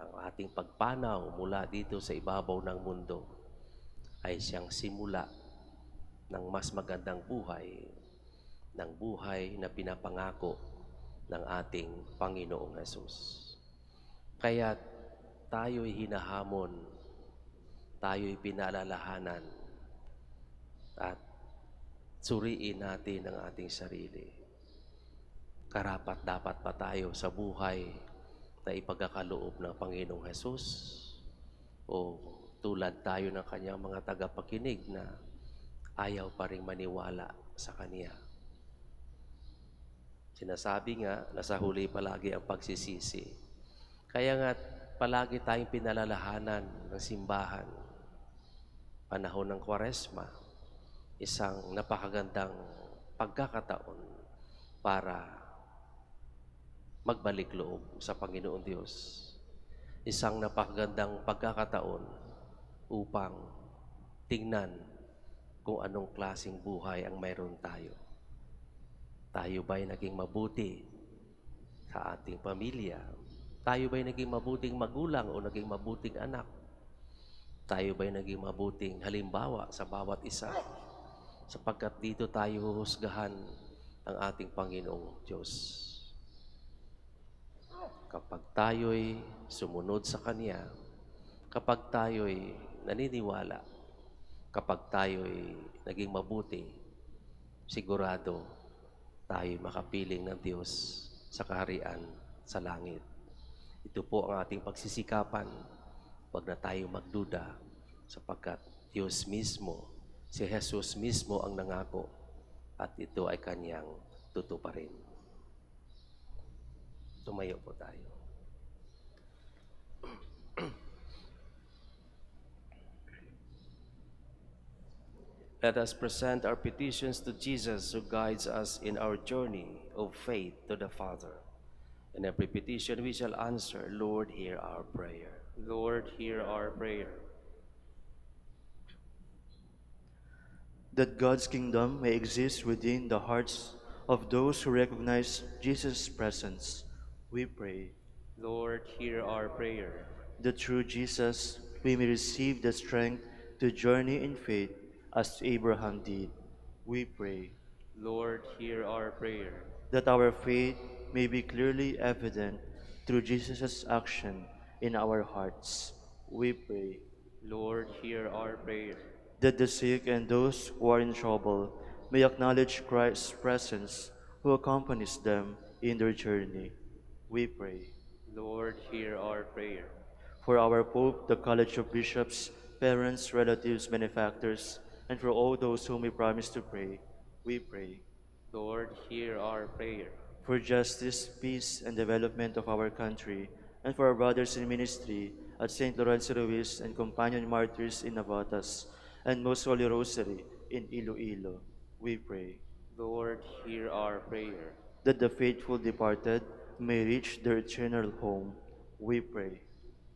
ang ating pagpanaw mula dito sa ibabaw ng mundo ay siyang simula ng mas magandang buhay, ng buhay na pinapangako ng ating Panginoong Hesus. Kaya tayo'y hinahamon, tayo'y pinaalalahanan at suriin natin ang ating sarili. Karapat dapat pa tayo sa buhay na ipagkakaloob ng Panginoong Hesus o tulad tayo ng Kanyang mga tagapakinig na ayaw pa rin maniwala sa Kanya. Sinasabi nga, nasa huli palagi ang pagsisisi. Kaya nga, palagi tayong pinalalahanan ng simbahan. Panahon ng Kwaresma, isang napakagandang pagkakataon para magbalik loob sa Panginoon Diyos. Isang napakagandang pagkakataon upang tingnan kung anong klaseng buhay ang mayroon tayo. Tayo ba'y naging mabuti sa ating pamilya? Tayo ba'y naging mabuting magulang o naging mabuting anak? Tayo ba'y naging mabuting halimbawa sa bawat isa? Sapagkat dito tayo huhusgahan ang ating Panginoong Diyos. Kapag tayo'y sumunod sa Kanya, kapag tayo'y naniniwala, kapag tayo'y naging mabuti, sigurado tayo'y makapiling ng Diyos sa kaharian sa langit. Ito po ang ating pagsisikapan. Huwag na tayo magduda sapagkat Diyos mismo Si Jesus mismo ang nangako at ito ay kanyang tutuparin. Tumayo po tayo. Let us present our petitions to Jesus who guides us in our journey of faith to the Father. In every petition we shall answer, Lord, hear our prayer. Lord, hear our prayer. That God's kingdom may exist within the hearts of those who recognize Jesus' presence, we pray. Lord, hear our prayer. That through Jesus we may receive the strength to journey in faith as Abraham did, we pray. Lord, hear our prayer. That our faith may be clearly evident through Jesus' action in our hearts, we pray. Lord, hear our prayer. That the sick and those who are in trouble may acknowledge Christ's presence who accompanies them in their journey, we pray. Lord, hear our prayer. For our Pope, the College of Bishops, parents, relatives, benefactors, and for all those whom we promise to pray, we pray. Lord, hear our prayer. For justice, peace, and development of our country, and for our brothers in ministry at St. Lorenzo Ruiz and Companion Martyrs in Navatas, and Most Holy Rosary in Iloilo, we pray. Lord, hear our prayer. That the faithful departed may reach their eternal home, we pray.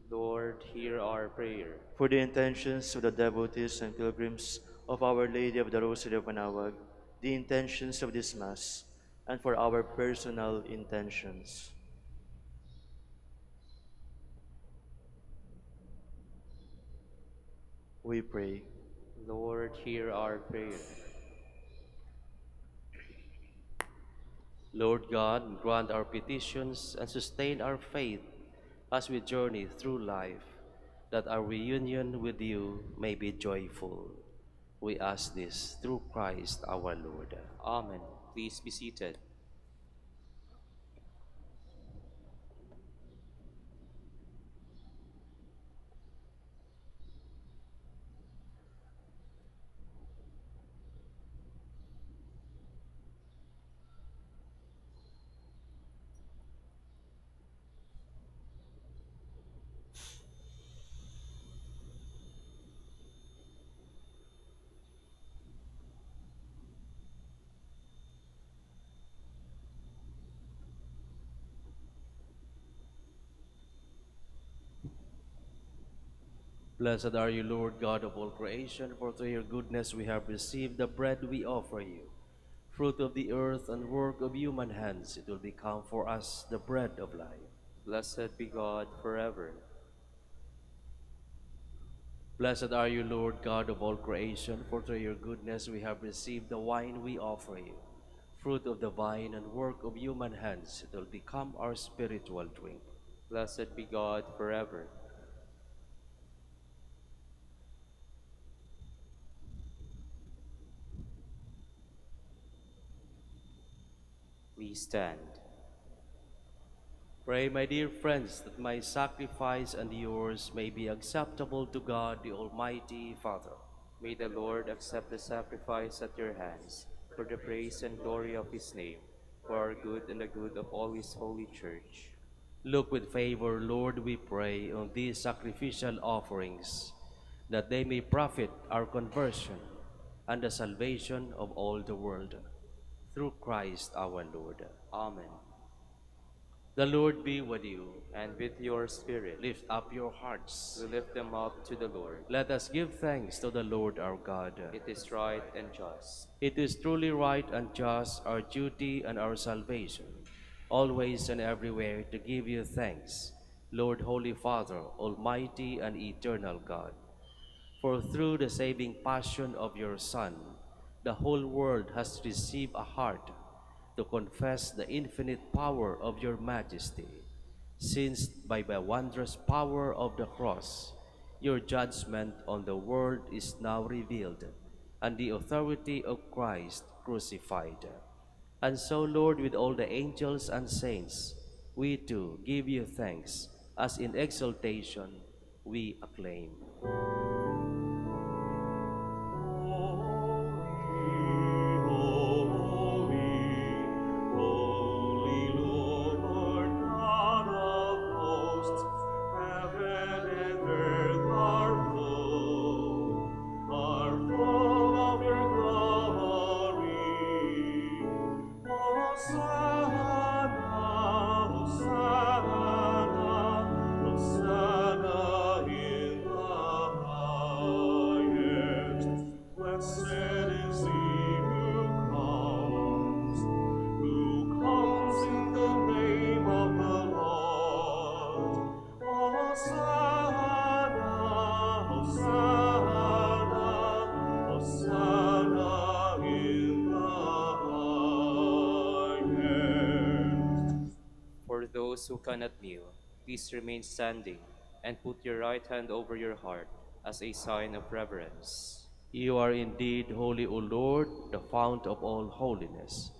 Lord, hear our prayer. For the intentions of the devotees and pilgrims of Our Lady of the Rosary of Manaoag, the intentions of this Mass, and for our personal intentions. We pray. Lord, hear our prayer. Lord God, grant our petitions and sustain our faith as we journey through life, that our reunion with you may be joyful. We ask this through Christ our Lord. Amen. Please be seated. Blessed are you, Lord God of all creation, for through your goodness we have received the bread we offer you. Fruit of the earth and work of human hands, it will become for us the bread of life. Blessed be God forever. Blessed are you, Lord God of all creation, for through your goodness we have received the wine we offer you. Fruit of the vine and work of human hands, it will become our spiritual drink. Blessed be God forever. Please stand. Pray, my dear friends, that my sacrifice and yours may be acceptable to God, the Almighty Father. May the Lord accept the sacrifice at your hands for the praise and glory of his name, for our good and the good of all his holy church. Look with favor, Lord, we pray, on these sacrificial offerings, that they may profit our conversion and the salvation of all the world. Through Christ our Lord. Amen. The Lord be with you. And with your spirit, Lift up your hearts. we lift them up to the Lord. Let us give thanks to the Lord our God. It is right and just. It is truly right and just, our duty and our salvation, always and everywhere to give you thanks, Lord, Holy Father, Almighty and eternal God. For through the saving passion of your Son, the whole world has received a heart to confess the infinite power of your majesty, since by the wondrous power of the cross, your judgment on the world is now revealed, and the authority of Christ crucified. And so, Lord, with all the angels and saints, we too give you thanks, as in exaltation we acclaim. Oh, those who cannot kneel, please remain standing and put your right hand over your heart as a sign of reverence. You are indeed holy, O Lord, the fount of all holiness.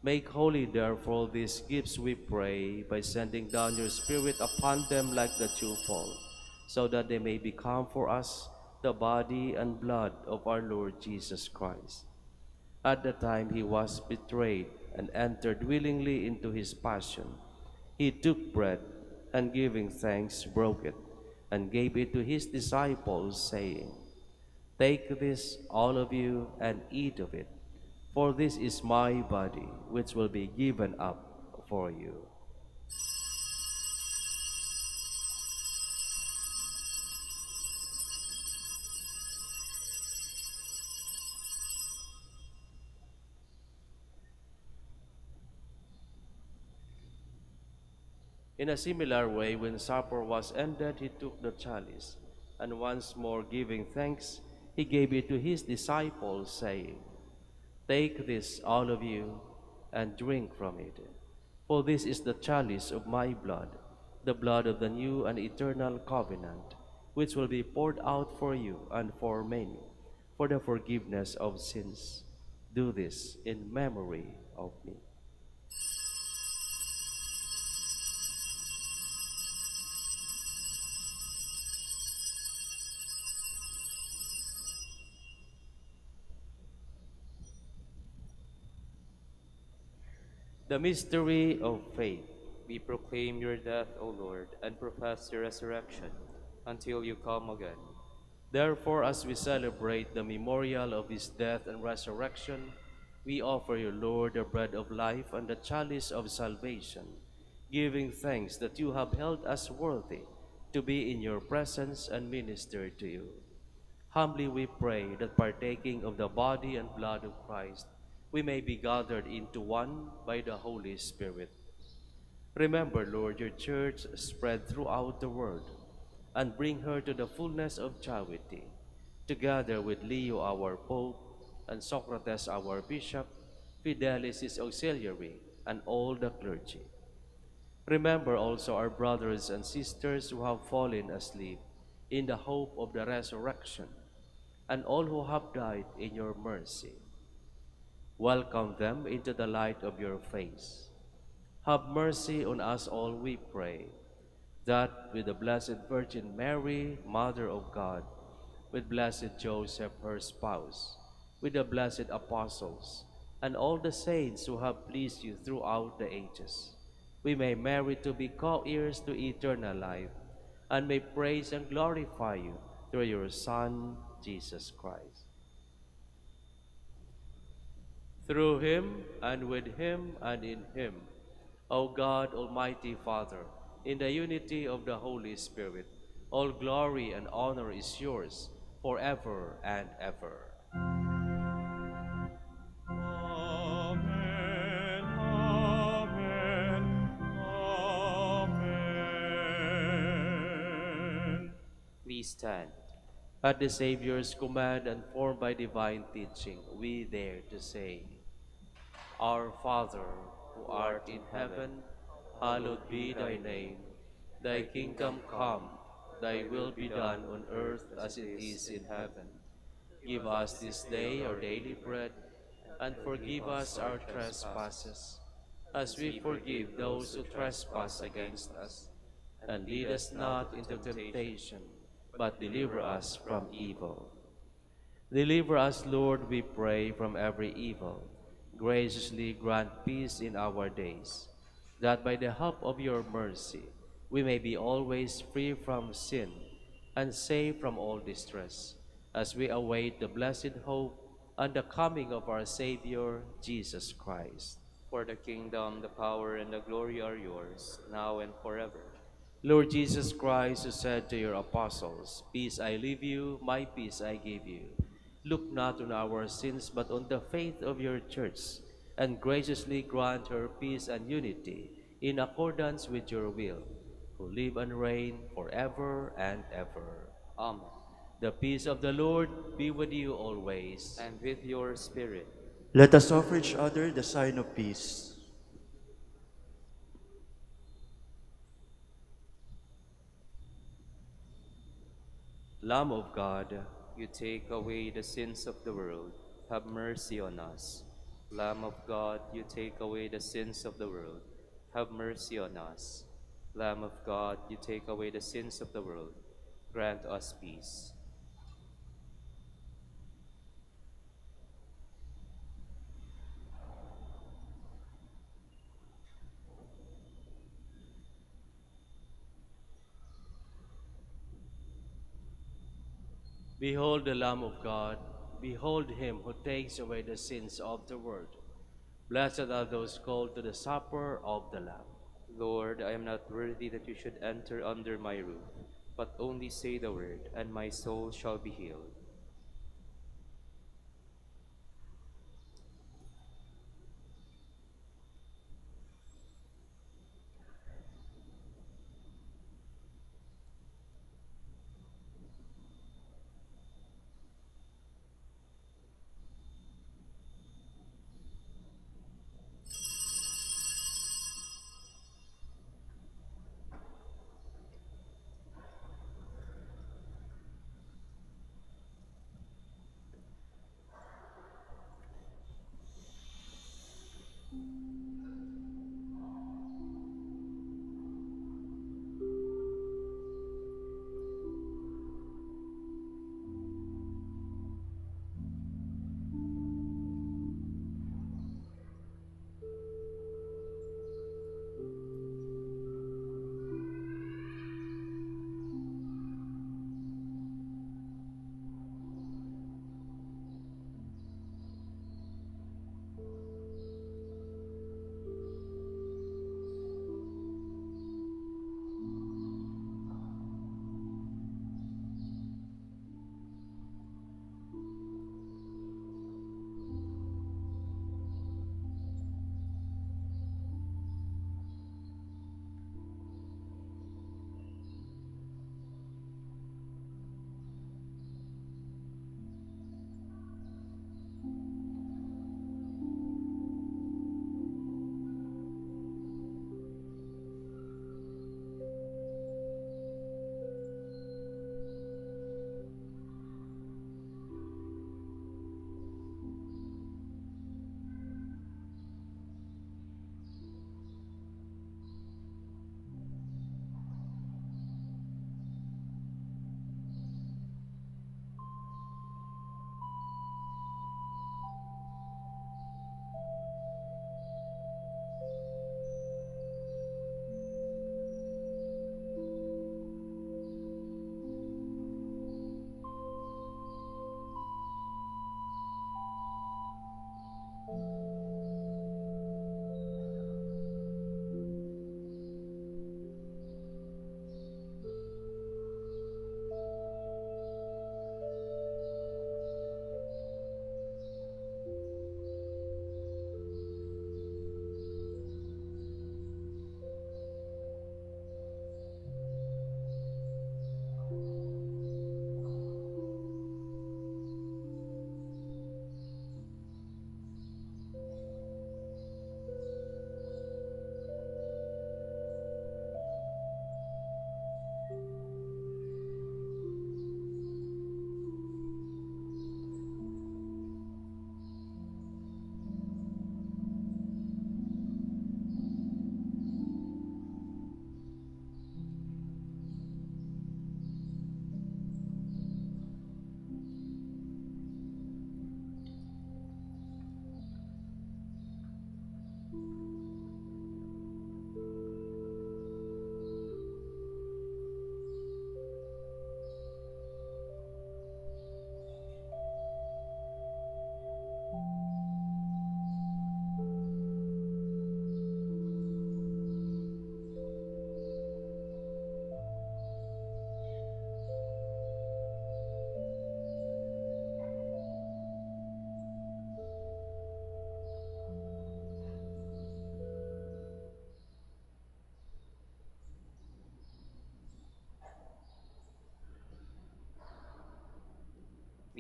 Make holy, therefore, these gifts, we pray, by sending down your Spirit upon them like the dewfall, so that they may become for us the body and blood of our Lord Jesus Christ. At the time he was betrayed and entered willingly into his passion, he took bread and giving thanks broke it and gave it to his disciples, saying, "Take this, all of you, and eat of it, for this is my body, which will be given up for you." In a similar way, when supper was ended, he took the chalice, and once more giving thanks, he gave it to his disciples, saying, "Take this, all of you, and drink from it. For this is the chalice of my blood, the blood of the new and eternal covenant, which will be poured out for you and for many, for the forgiveness of sins. Do this in memory of me." The mystery of faith. We proclaim your death, O Lord, and profess your resurrection until you come again. Therefore, as we celebrate the memorial of his death and resurrection, we offer you, Lord, the bread of life and the chalice of salvation, giving thanks that you have held us worthy to be in your presence and minister to you. Humbly we pray that partaking of the body and blood of Christ, we may be gathered into one by the Holy Spirit. Remember, Lord, your church spread throughout the world, and bring her to the fullness of charity, together with Leo our Pope, and Socrates our Bishop, Fidelis his auxiliary, and all the clergy. Remember also our brothers and sisters who have fallen asleep in the hope of the resurrection, and all who have died in your mercy. Welcome them into the light of your face. Have mercy on us all, we pray, that with the Blessed Virgin Mary, Mother of God, with Blessed Joseph, her spouse, with the blessed apostles, and all the saints who have pleased you throughout the ages, we may merit to be co-heirs to eternal life, and may praise and glorify you through your Son, Jesus Christ. Through him, and with him, and in him, O God, Almighty Father, in the unity of the Holy Spirit, all glory and honor is yours forever and ever. Amen, amen, amen. Please stand. At the Savior's command and formed by divine teaching, we dare to say, Our Father, who art in heaven, hallowed be thy name. Thy kingdom come, thy will be done on earth as it is in heaven. Give us this day our daily bread, and forgive us our trespasses, as we forgive those who trespass against us. And lead us not into temptation, but deliver us from evil. Deliver us, Lord, we pray, from every evil. Graciously grant peace in our days, that by the help of your mercy we may be always free from sin and safe from all distress, as we await the blessed hope and the coming of our Savior, Jesus Christ. For the kingdom, the power, and the glory are yours, now and forever. Lord Jesus Christ, who said to your apostles, "Peace I leave you, my peace I give you," look not on our sins, but on the faith of your church, and graciously grant her peace and unity in accordance with your will, who live and reign forever and ever. Amen. The peace of the Lord be with you always. And with your spirit. Let us offer each other the sign of peace. Lamb of God, You take away the sins of the world. Have mercy on us. Lamb of God, you take away the sins of the world. Have mercy on us. Lamb of God, you take away the sins of the world. Grant us peace. behold the Lamb of God, behold him who takes away the sins of the world. Blessed are those called to the supper of the Lamb. Lord, I am not worthy that you should enter under my roof, but only say the word, and my soul shall be healed.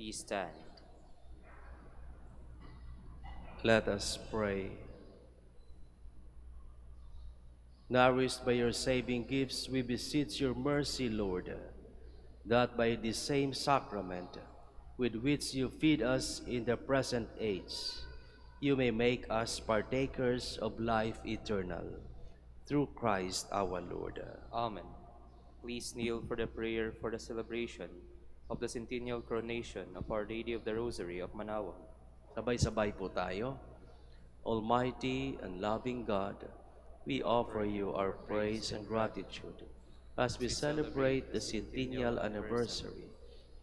Please stand. let us pray. Nourished by your saving gifts, we beseech your mercy, Lord, that by this same sacrament, with which you feed us in the present age, you may make us partakers of life eternal. Through Christ our Lord. Amen. Please kneel for the prayer for the celebration of the centennial coronation of Our Lady of the Rosary of Manaoag. Sabay-sabay po tayo. Almighty and loving God, we offer you our praise and gratitude as we celebrate the centennial anniversary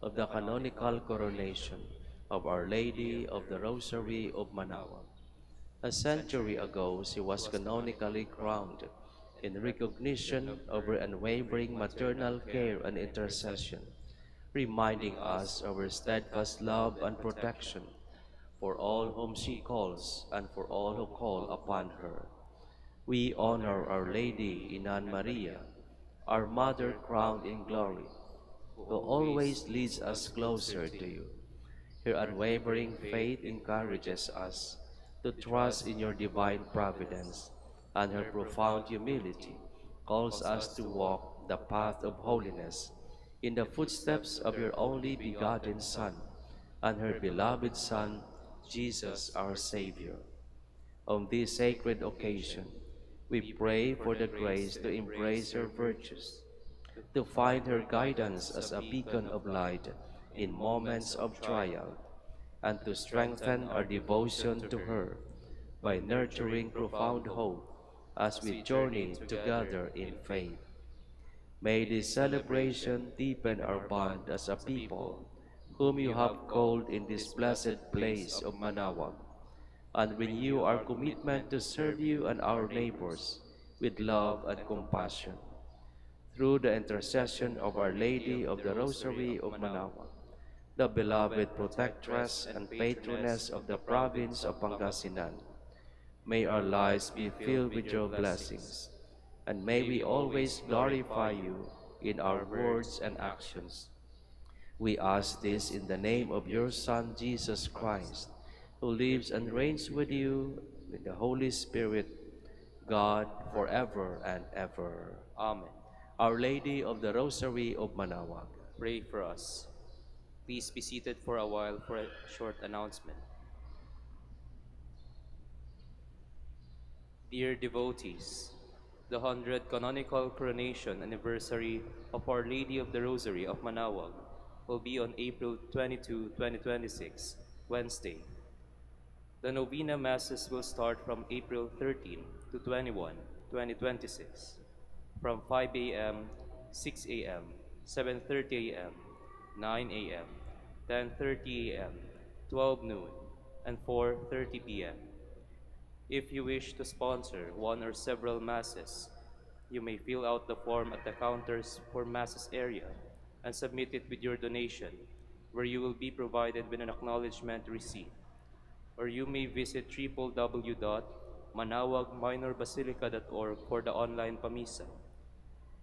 of the canonical coronation of Our Lady of the Rosary of Manaoag. A century ago, she was canonically crowned in recognition of her unwavering maternal care and intercession, reminding us of her steadfast love and protection for all whom she calls and for all who call upon her. We honor Our Lady Inan Maria, our Mother crowned in glory, who always leads us closer to you. Her unwavering faith encourages us to trust in your divine providence, and her profound humility calls us to walk the path of holiness in the footsteps of your only begotten Son and her beloved Son, Jesus our Savior. On this sacred occasion, we pray for the grace to embrace her virtues, to find her guidance as a beacon of light in moments of trial, and to strengthen our devotion to her by nurturing profound hope as we journey together in faith. May this celebration deepen our bond as a people whom you have called in this blessed place of Manaoag, and renew our commitment to serve you and our neighbors with love and compassion. Through the intercession of Our Lady of the Rosary of Manaoag, the beloved protectress and patroness of the province of Pangasinan, may our lives be filled with your blessings, and may we always glorify you in our words and actions. We ask this in the name of your Son, Jesus Christ, who lives and reigns with you with the Holy Spirit, God, forever and ever. Amen. Our Lady of the Rosary of Manaoag, Pray for us. Please be seated for a while for a short announcement. Dear devotees, the 100th canonical coronation anniversary of Our Lady of the Rosary of Manaoag will be on April 22, 2026, Wednesday. The novena masses will start from April 13 to 21, 2026, from 5 a.m., 6 a.m., 7:30 a.m., 9 a.m., 10:30 a.m., 12 noon, and 4:30 p.m. If you wish to sponsor one or several masses, you may fill out the form at the counters for masses area and submit it with your donation, where you will be provided with an acknowledgement receipt. Or you may visit www.manaoagminorbasilica.org for the online pamisa.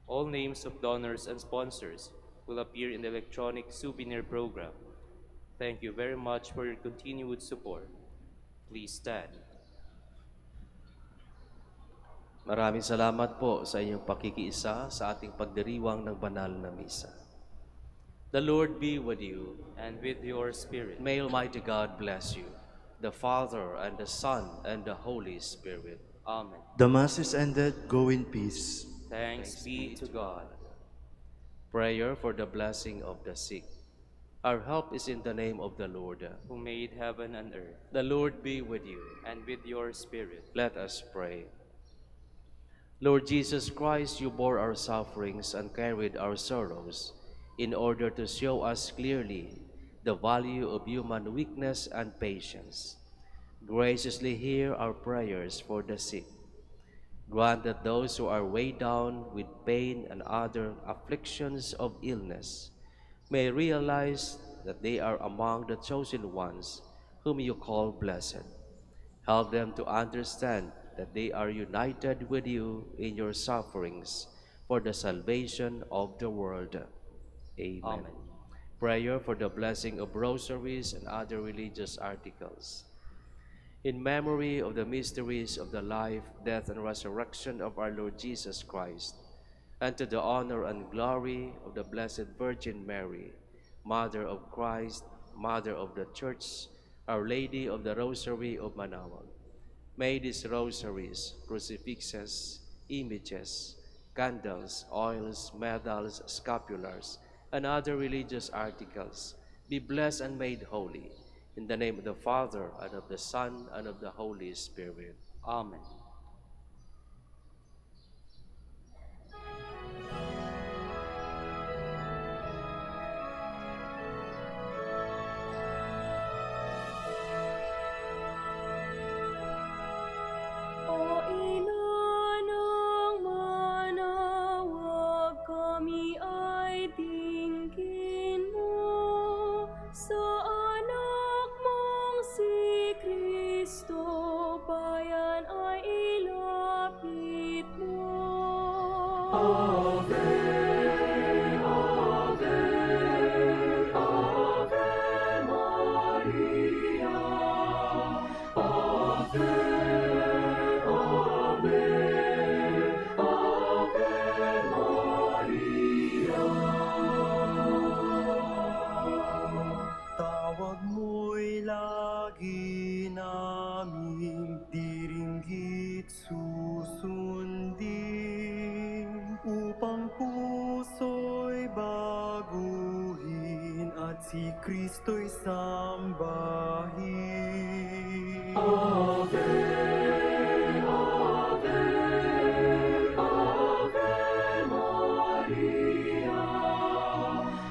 All names of donors and sponsors will appear in the electronic souvenir program. Thank you very much for your continued support. Please stand. maraming salamat po sa inyong pakikiisa sa ating pagdiriwang ng banal na misa. The Lord be with you. And with your spirit. May Almighty God bless you, the Father, and the Son, and the Holy Spirit. Amen. The Mass is ended. Go in peace. Thanks be to God. Prayer for the blessing of the sick. Our help is in the name of the Lord, Who made heaven and earth. The Lord be with you. And with your spirit. Let us pray. Lord Jesus Christ, you bore our sufferings and carried our sorrows in order to show us clearly the value of human weakness and patience. Graciously hear our prayers for the sick. Grant that those who are weighed down with pain and other afflictions of illness may realize that they are among the chosen ones whom you call blessed. Help them to understand that they are united with you in your sufferings for the salvation of the world. Amen. Amen. Prayer for the blessing of rosaries and other religious articles. In memory of the mysteries of the life, death, and resurrection of our Lord Jesus Christ, and to the honor and glory of the Blessed Virgin Mary, Mother of Christ, Mother of the Church, Our Lady of the Rosary of Manaoag. May these rosaries, crucifixes, images, candles, oils, medals, scapulars, and other religious articles be blessed and made holy. In the name of the Father, and of the Son, and of the Holy Spirit. Amen. O ina ng Manaoag, kami ay dinggin mo. Sa anak mong si Kristo, bayan ay ilapit mo. Ave, Ave, Ave Maria. Ave, Tawag mo'y lagi naming diringgit susundin, upang puso'y baguhin at si Kristo'y sambahin. Ave, Ave, Ave Maria.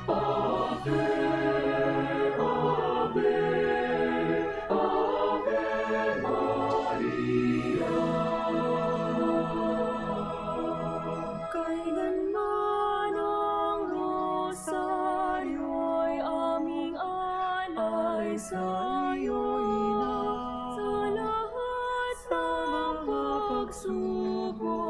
Ave, Kailanman ang rosaryo'y aming alay sa iyo, Ina. Sa lahat ng pagsubok